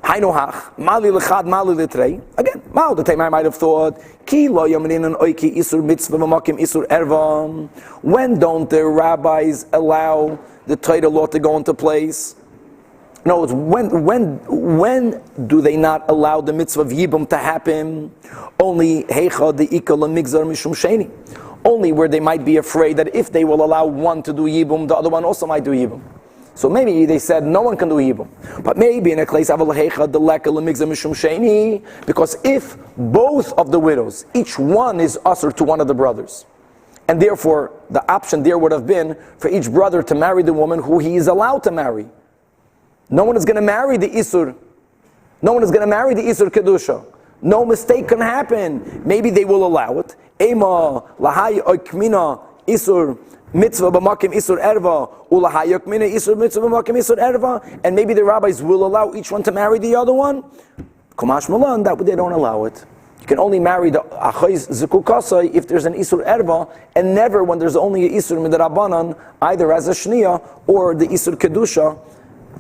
Hainohach, Mali Lechad, Mali Litrei. Again, Mal, the time I might have thought, Ki lo yamrin and oiki Isur Mitzvah Makim Isur Erva. When don't the rabbis allow the Torah law to go into place? In other words, when do they not allow the mitzvah of Yibum to happen? Only heicha de'ika lemigzar mishum sheni. Only where they might be afraid that if they will allow one to do Yibum, the other one also might do Yibum. So maybe they said no one can do Yibum. But maybe in a case of heicha de'leka lemigzar mishum sheni, because if both of the widows, each one is usher to one of the brothers, and therefore the option there would have been for each brother to marry the woman who he is allowed to marry. No one is going to marry the Isur. No one is going to marry the Isur Kedusha. No mistake can happen. Maybe they will allow it. Ema lahay oikmina Isur mitzvah b'makim Isur erva ulahay oikmina Isur mitzvah b'makim Isur erva. And maybe the rabbis will allow each one to marry the other one. Kumash malan, that they don't allow it. You can only marry the achayz zikukasai if there's an Isur erva, and never when there's only an Isur midrabanan, either as a shniya or the Isur kedusha.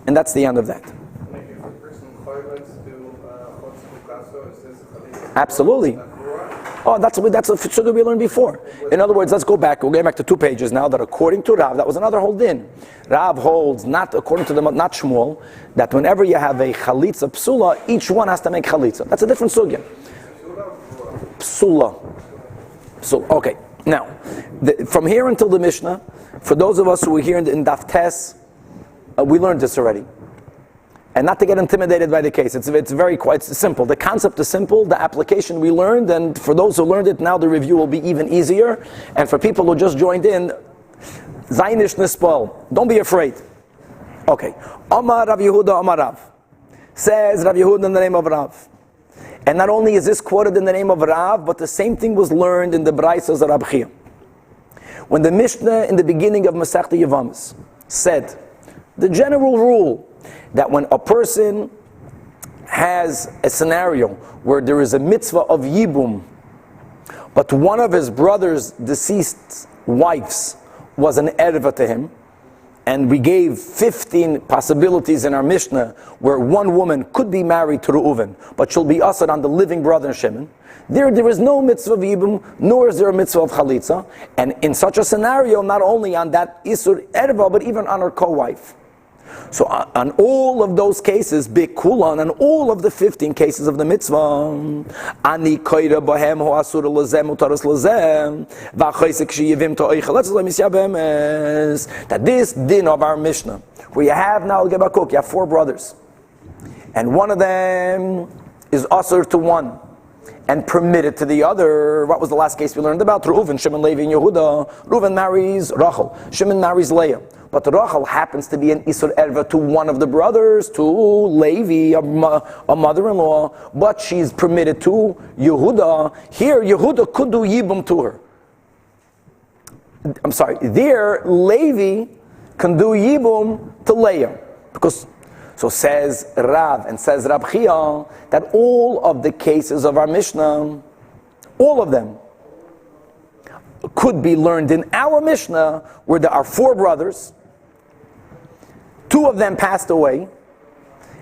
And that's the end of that.
Maybe if a person choyvets to chotz bukaso, is this
Absolutely. Oh, that's a suda we learned before. In other words, let's go back. We're going back to 2 pages now. That according to Rav, that was another whole din. Rav holds, not according to the not Shmuel, that whenever you have a chalitza psula, each one has to make chalitza. That's a different sugya. Psula. Okay. Now, from here until the Mishnah, for those of us who were here in Daf Tes, we learned this already. And not to get intimidated by the case. It's very quite simple. The concept is simple. The application we learned, and for those who learned it, now the review will be even easier. And for people who just joined in, Zainish Nispal. Don't be afraid. Okay. Amar Rav Yehuda Amar Rav. Says Rav Yehuda in the name of Rav. And not only is this quoted in the name of Rav, but the same thing was learned in the Braisas of Rab Chia. When the Mishnah in the beginning of Masechta Yevamos said, the general rule that when a person has a scenario where there is a mitzvah of Yibum, but one of his brother's deceased wives was an erva to him, and we gave 15 possibilities in our Mishnah where one woman could be married to Reuven, but she'll be ushered on the living brother Shimon. There is no mitzvah of Yibum, nor is there a mitzvah of Chalitza. And in such a scenario, not only on that Isur erva, but even on her co-wife. So on all of those cases, Bikulan, on all of the 15 cases of the mitzvah, Ani koira bohem ho asur lazem utaras lazem, v'achaysek sheyivim to'eicha. Let's let me see that this din of our Mishnah, where you have now Gebakuk, you have 4 brothers, and one of them is asur to one and permitted to the other. What was the last case we learned about? Reuven, Shimon, Levi, and Yehuda. Reuven marries Rachel. Shimon marries Leah. But Rachel happens to be an Isur Erva to one of the brothers, to Levi, a mother-in-law, but she's permitted to Yehuda. Here, Yehuda could do Yibum to her. I'm sorry, there, Levi can do Yibum to Leah. Because, so says Rav and says Rab Chia, that all of the cases of our Mishnah, all of them, could be learned in our Mishnah, where there are 4 brothers, 2 of them passed away,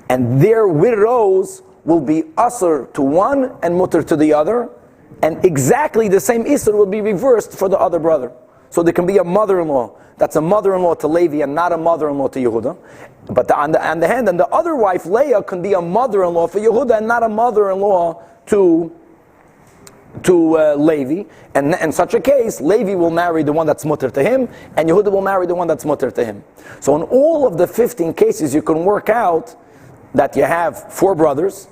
and their widows will be usher to one and mutter to the other, and exactly the same isur will be reversed for the other brother. So there can be a mother-in-law that's a mother-in-law to Levi and not a mother-in-law to Yehuda. But on the hand, and the other wife, Leah, can be a mother-in-law for Yehuda and not a mother-in-law to Levi, and in such a case, Levi will marry the one that's mutter to him, and Yehuda will marry the one that's mutter to him. So in all of the 15 cases, you can work out that you have 4 brothers,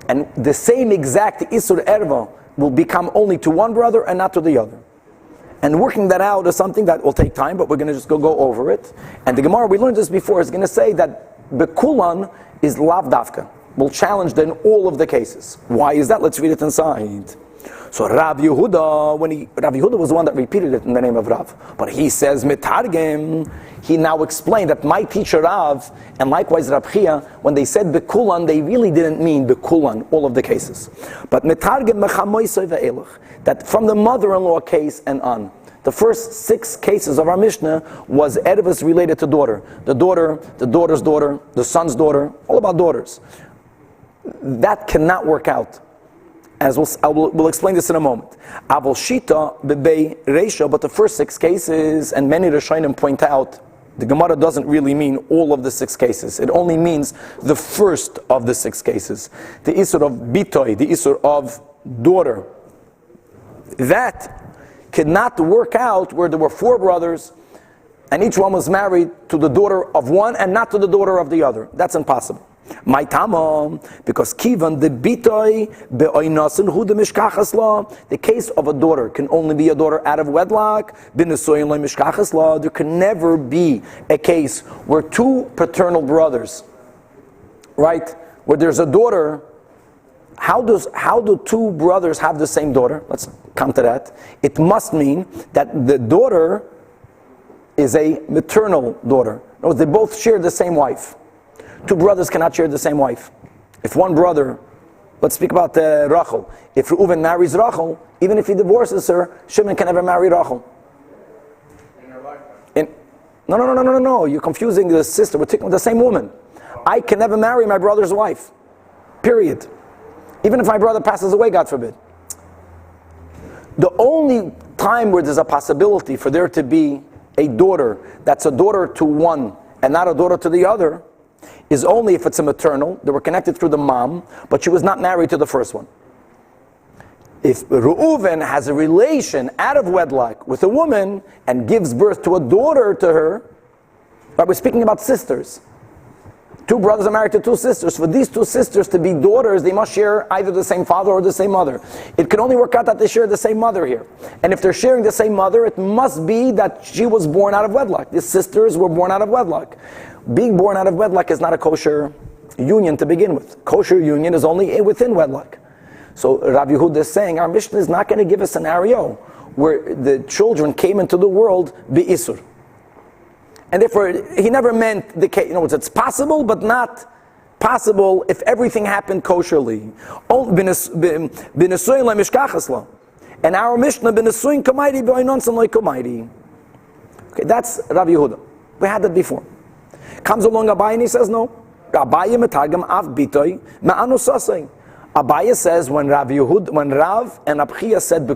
and the same exact Isur Erva will become only to one brother and not to the other. And working that out is something that will take time, but we're going to just go over it. And the Gemara, we learned this before, is going to say that Bekulan is Lav Dafka. Will challenge in all of the cases. Why is that? Let's read it inside. So Rav Yehuda, Rav Yehuda was the one that repeated it in the name of Rav. But he says, Metargem, he now explained that my teacher Rav, and likewise Rab Chia, when they said Bekulan, they really didn't mean Bekulan, all of the cases. But Metargem mechamoisoi ve'elach, that from the mother-in-law case and on, the first 6 cases of our Mishnah was Ervas related to daughter. The daughter, the daughter's daughter, the son's daughter, all about daughters. That cannot work out. As we'll explain this in a moment. Avol Shita bebei Reisha, but the first 6 cases, and many Rishonim point out The Gemara doesn't really mean all of the 6 cases. It only means the first of the 6 cases. The Isur of Bitoy, the Isur of daughter. That cannot work out where there were 4 brothers and each one was married to the daughter of one and not to the daughter of the other. That's impossible. My tamam, because kivan the bitoy beoinasin hu the mishkachas law. The case of a daughter can only be a daughter out of wedlock. B'nesoyin lo mishkachas law. There can never be a case where 2 paternal brothers, right, where there's a daughter. How do 2 brothers have the same daughter? Let's come to that. It must mean that the daughter is a maternal daughter. No, they both share the same wife. 2 brothers cannot share the same wife. If one brother, let's speak about Rachel. If Reuven marries Rachel, even if he divorces her, Shimon can never marry Rachel.
In her lifetime.
No. You're confusing the sister. We're taking the same woman. I can never marry my brother's wife. Period. Even if my brother passes away, God forbid. The only time where there's a possibility for there to be a daughter that's a daughter to one and not a daughter to the other is only if it's a maternal. They were connected through the mom, but she was not married to the first one. If Reuven has a relation out of wedlock with a woman and gives birth to a daughter to her, but we're speaking about sisters. 2 brothers are married to 2 sisters. For these 2 sisters to be daughters, they must share either the same father or the same mother. It can only work out that they share the same mother here. And if they're sharing the same mother, it must be that she was born out of wedlock. These sisters were born out of wedlock. Being born out of wedlock is not a kosher union to begin with. Kosher union is only within wedlock. So Rabbi Yehuda is saying, our Mishnah is not going to give a scenario where the children came into the world bi-isur. And therefore, he never meant the case. It's possible, but not possible if everything happened kosherly. And our Mishnah, okay, that's Rabbi Yehuda. We had that before. Comes along Abaye and he says no. Abaye says when Rav and Abchia said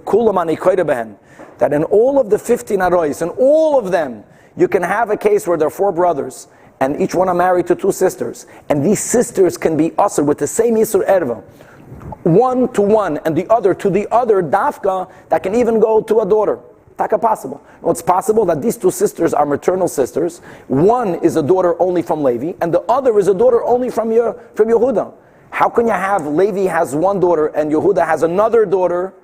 that in all of the 15 arois, in all of them, you can have a case where there are 4 brothers, and each one are married to 2 sisters, and these sisters can be usher with the same Yisur Erva, one to one, and the other to the other, dafka, that can even go to a daughter. Taka possible. Well, it's possible that these 2 sisters are maternal sisters. One is a daughter only from Levi, and the other is a daughter only from Yehuda. How can you have Levi has one daughter and Yehuda has another daughter,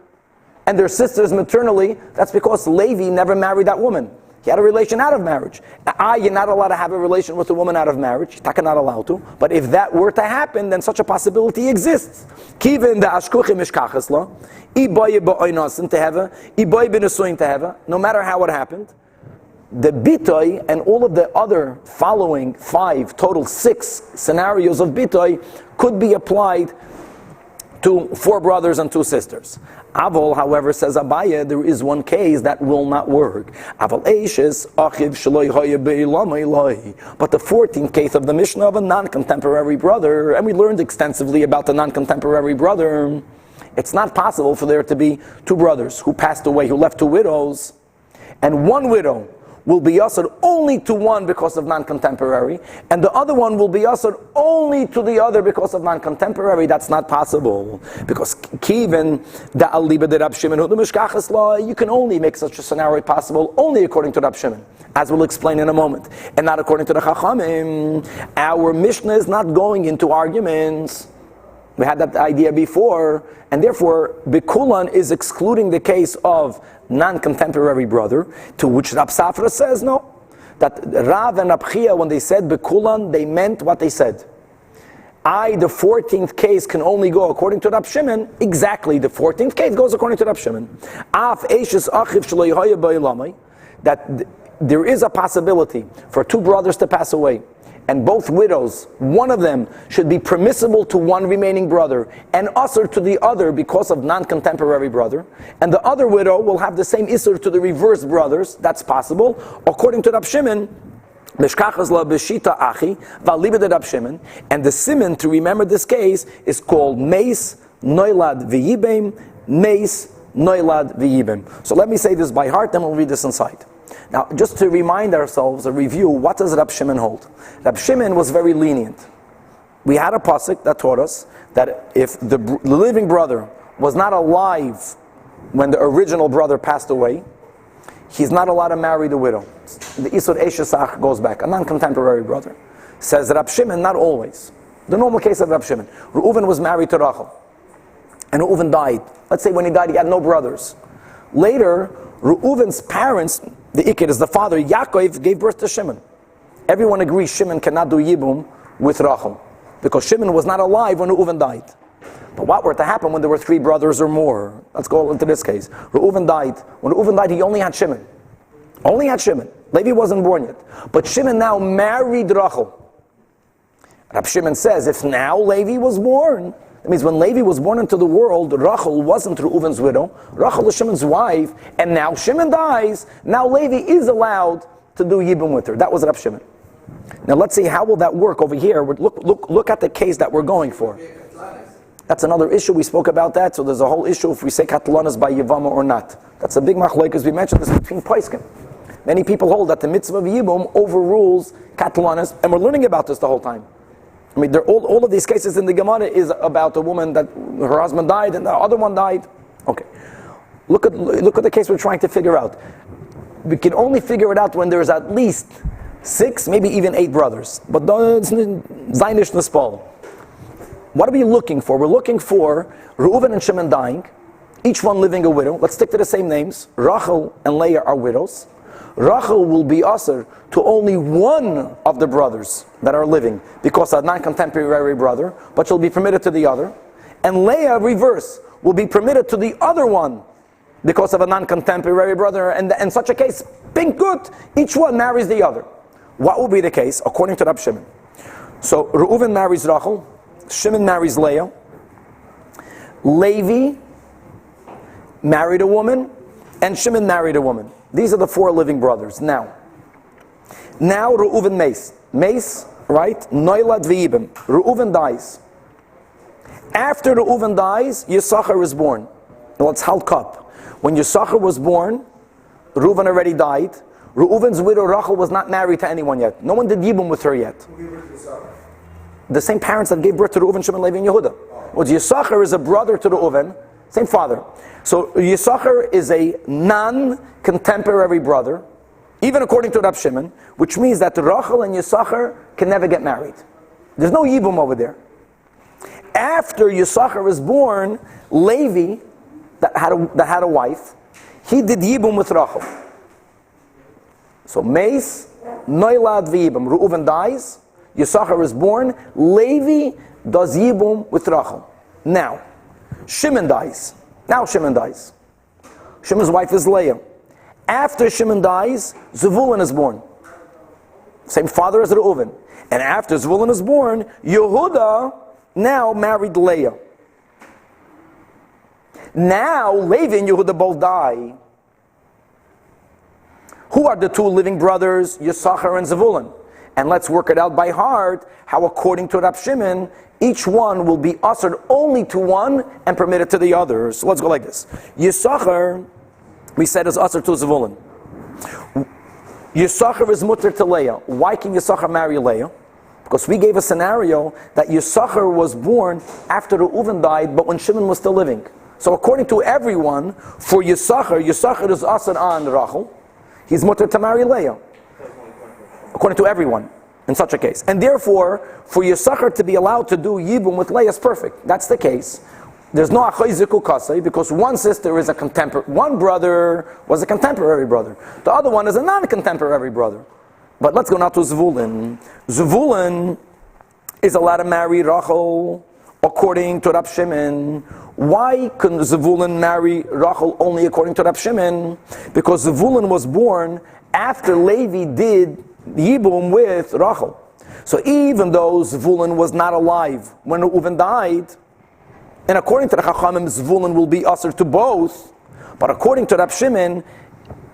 and they're sisters maternally? That's because Levi never married that woman. He had a relation out of marriage. You're not allowed to have a relation with a woman out of marriage. You're not allowed to. But if that were to happen, then such a possibility exists. No matter how it happened, the bitoy and all of the other following 5, total 6 scenarios of bitoy could be applied to 4 brothers and 2 sisters. Avol, however, says Abaye, there is one case that will not work. Avol Eishes, Achiv Shaloi Hoye Be'ilamai Loi. But the 14th case of the Mishnah of a non-contemporary brother, and we learned extensively about the non-contemporary brother, it's not possible for there to be 2 brothers who passed away, who left 2 widows, and one widow will be ushered only to one because of non-contemporary, and the other one will be ushered only to the other because of non-contemporary. That's not possible. Because Kiven, the Aliba de Rab Shimon, you can only make such a scenario possible only according to Rab Shimon, as we'll explain in a moment, and not according to the Chachamim. Our Mishnah is not going into arguments. We had that idea before, and therefore Bikulan is excluding the case of non-contemporary brother, to which Rab Safra says no. That Rav and Abchia, when they said Bikulan, they meant what they said. The 14th case can only go according to Rab Shimon. Exactly, the 14th case goes according to Rab Shimon. That there is a possibility for 2 brothers to pass away, and both widows, one of them should be permissible to one remaining brother and usher to the other because of non-contemporary brother, and the other widow will have the same isur to the reverse brothers. That's possible according to Rab Shimon. And the siman to remember this case is called Meis Noilad V'Yibem. Meis Noilad V'Yibem. So let me say this by heart, then we'll read this inside. Now, just to remind ourselves, a review, what does Rab Shimon hold? Rab Shimon was very lenient. We had a pasuk that taught us that if the living brother was not alive when the original brother passed away, he's not allowed to marry the widow. The Isur Eshesach goes back, a non-contemporary brother. Says Rab Shimon, not always. The normal case of Rab Shimon. Reuven was married to Rachel, and Reuven died. Let's say when he died, he had no brothers. Later, Reuven's parents, the Ikid is the father, Yaakov, gave birth to Shimon. Everyone agrees Shimon cannot do Yibum with Rachel, because Shimon was not alive when Reuven died. But what were to happen when there were 3 brothers or more? Let's go into this case. Reuven died. When Reuven died, he only had Shimon. Only had Shimon. Levi wasn't born yet. But Shimon now married Rachel. Rab Shimon says, if now Levi was born, that means when Levi was born into the world, Rachel wasn't Reuven's widow. Rachel is Shimon's wife, and now Shimon dies. Now Levi is allowed to do Yibum with her. That was Rab Shimon. Now let's see, how will that work over here? Look at the case that we're going for. That's another issue. We spoke about that. So there's a whole issue if we say Katalanas by Yevamos or not. That's a big machlokes. We mentioned this between Paiskim. Many people hold that the mitzvah of Yibum overrules Katalanas, and we're learning about this the whole time. I mean, all of these cases in the Gemara is about a woman that her husband died and the other one died. Okay, look at the case we're trying to figure out. We can only figure it out when there's at least 6, maybe even 8 brothers. But it's Zainish Nespal. What are we looking for? We're looking for Reuven and Shimon dying, each one living a widow. Let's stick to the same names. Rachel and Leah are widows. Rachel will be usher to only one of the brothers that are living because of a non-contemporary brother, but she'll be permitted to the other. And Leah, reverse, will be permitted to the other one because of a non-contemporary brother. And in such a case, pink good, each one marries the other. What will be the case according to Rab Shimon? So Reuven marries Rachel, Shimon marries Leah, Levi married a woman, and Shimon married a woman. These are the 4 living brothers. Now Reuven Mace, right? Noilad v'yibim. Reuven dies. After Reuven dies, Yisachar is born. Now let's halk up. When Yisachar was born, Reuven already died. Reuven's widow Rachel was not married to anyone yet. No one did Yibum with her yet. The same parents that gave birth to Reuven, Shimon, Levi, and Yehuda. Well, Yisachar is a brother to Reuven, same father. So Yisachar is a non-contemporary brother, even according to Rab Shimon, which means that Rachel and Yisachar can never get married. There's no Yibum over there. After Yisachar is born, Levi, that had a wife, he did Yibum with Rachel. So Mace, Noilad v'Yibum. Reuven dies, Yisachar is born, Levi does Yibum with Rachel. Now, Shimon dies. Shimon's wife is Leah. After Shimon dies, Zevulun is born. Same father as Reuven. And after Zevulun is born, Yehuda now married Leah. Now Levi and Yehuda both die. Who are the 2 living brothers, Yisachar and Zevulun? And let's work it out by heart, how according to Rab Shimon, each one will be ushered only to one and permitted to the others. So let's go like this. Yisachar, we said, is ushered to Zevulun. Yisachar is mutter to Leah. Why can Yisachar marry Leah? Because we gave a scenario that Yisachar was born after Reuven died, but when Shimon was still living. So according to everyone, for Yisachar is ushered on Rachel. He's mutter to marry Leah. According to everyone, in such a case. And therefore, for Yisachar to be allowed to do Yibum with Leah is perfect. That's the case. There's no Achay Ziku Kasei, because one sister is one brother was a contemporary brother. The other one is a non-contemporary brother. But let's go now to Zvulun. Zvulun is allowed to marry Rachel according to Rab Shimon. Why couldn't Zvulun marry Rachel only according to Rab Shimon? Because Zvulun was born after Levi did Yibum with Rachel. So even though Zvulun was not alive when Reuven died, and according to the Chachamim, Zvulun will be usher to both, but according to Rab Shimon,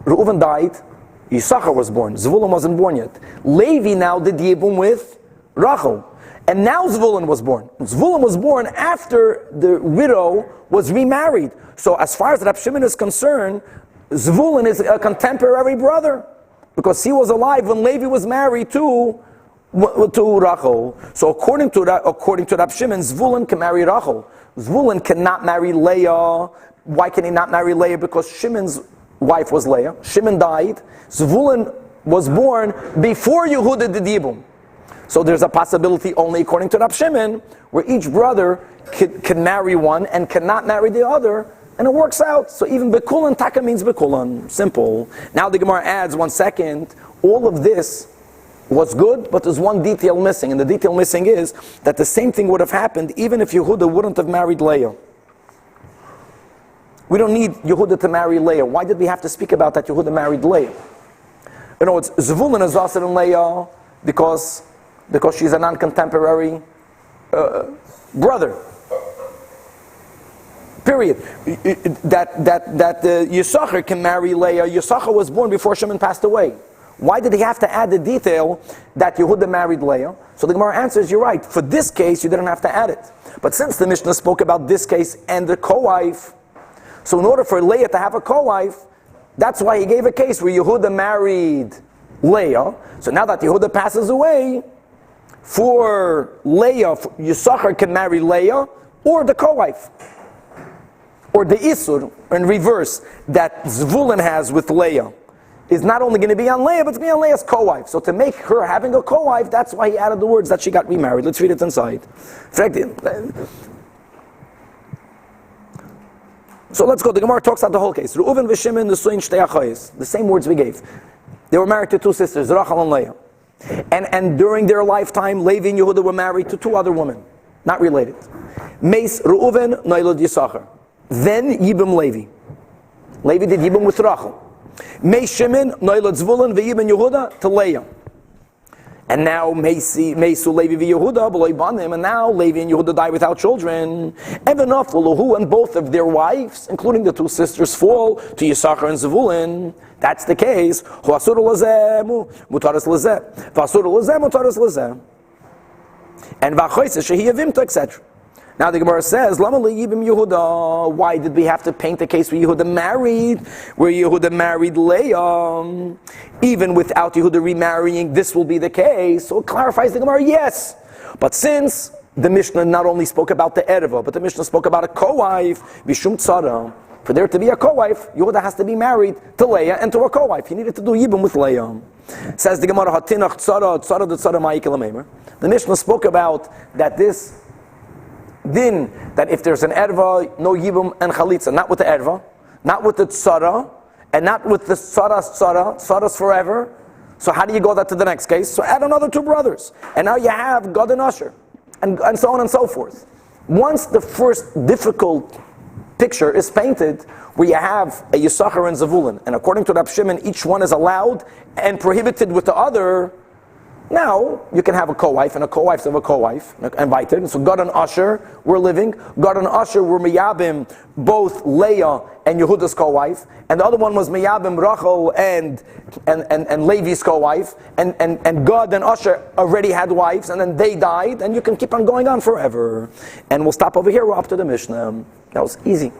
Reuven died, Yisachar was born, Zvulun wasn't born yet. Levi now did Yibum with Rachel, and now Zvulun was born. Zvulun was born after the widow was remarried. So as far as Rab Shimon is concerned, Zvulun is a contemporary brother because he was alive when Levi was married to Rachel. So according to Rab Shimon, Zvulun can marry Rachel. Zvulun cannot marry Leah. Why can he not marry Leah? Because Shimon's wife was Leah. Shimon died. Zvulun was born before Yehuda did Yibum. So there's a possibility only according to Rab Shimon where each brother can marry one and cannot marry the other, and it works out. So even Bekulan Taka means Bekulan. Simple. Now the Gemara adds 1 second. All of this was good, but there's one detail missing, and the detail missing is that the same thing would have happened even if Yehuda wouldn't have married Leah. We don't need Yehuda to marry Leah. Why did we have to speak about that Yehuda married Leah? You know, it's Zvulun is also in Leah because she's a non-contemporary brother. Period. That Yisachar can marry Leah. Yisachar was born before Shimon passed away. Why did he have to add the detail that Yehuda married Leah? So the Gemara answers, you're right. For this case, you didn't have to add it. But since the Mishnah spoke about this case and the co-wife, so in order for Leah to have a co-wife, that's why he gave a case where Yehuda married Leah. So now that Yehuda passes away, for Leah, Yisachar can marry Leah or the co-wife. Or the Isur, in reverse, that Zvulun has with Leah is not only going to be on Leah, but it's going to be on Leah's co-wife. So to make her having a co-wife, that's why he added the words that she got remarried. Let's read it inside. So let's go. The Gemara talks about the whole case. Reuven v'Shimon nesuin shtei achayis. The same words we gave. They were married to two sisters, Rachel and Leah. And during their lifetime, Levi and Yehuda were married to two other women, not related. Meis Reuven noilad Yisachar. Then Yibum Levi. Levi did Yibum with Rachel. Meis Shimon noilad Zvulun v'Yibum Yehuda to Leah. And now Meisu Levi v'Yehuda b'loy banim, and now Levi and Yehuda die without children. Evanaf l'Lahu, and both of their wives, including the two sisters, fall to Yisachar and Zvulun. That's the case. Huasur l'zeh mutaras l'zeh, v'asur l'zeh mutaras l'zeh, and v'achoyse shehiyavimta, etc. Now the Gemara says, Lama Yibim Yehuda. Why did we have to paint the case where Yehuda married Leah? Even without Yehuda remarrying, this will be the case. So it clarifies the Gemara, yes. But since the Mishnah not only spoke about the Erva, but the Mishnah spoke about a co-wife, Mishum Tzara. For there to be a co-wife, Yehuda has to be married to Leah and to a co-wife. He needed to do Yibim with Leah. Says the Gemara, Hatinach Tzara, Tzara de Tzara Ma'ikel Meimer. The Mishnah spoke about that this din, that if there's an erva, no yibum and chalitza, not with the erva, not with the tzara, and not with the tzara's forever. So how do you go that to the next case? So add another two brothers, and now you have God and Usher, and so on and so forth. Once the first difficult picture is painted, where you have a Yisachar and Zavulun, and according to Rab Shimon, each one is allowed and prohibited with the other. Now, you can have a co-wife, and a co-wife of a co-wife, invited. And so God and Usher were living. God and Usher were miyabim, both Leah and Yehuda's co-wife. And the other one was miyabim, Rachel and Levi's co-wife. And God and Usher already had wives, and then they died, and you can keep on going on forever. And we'll stop over here, we're up to the Mishnah. That was easy.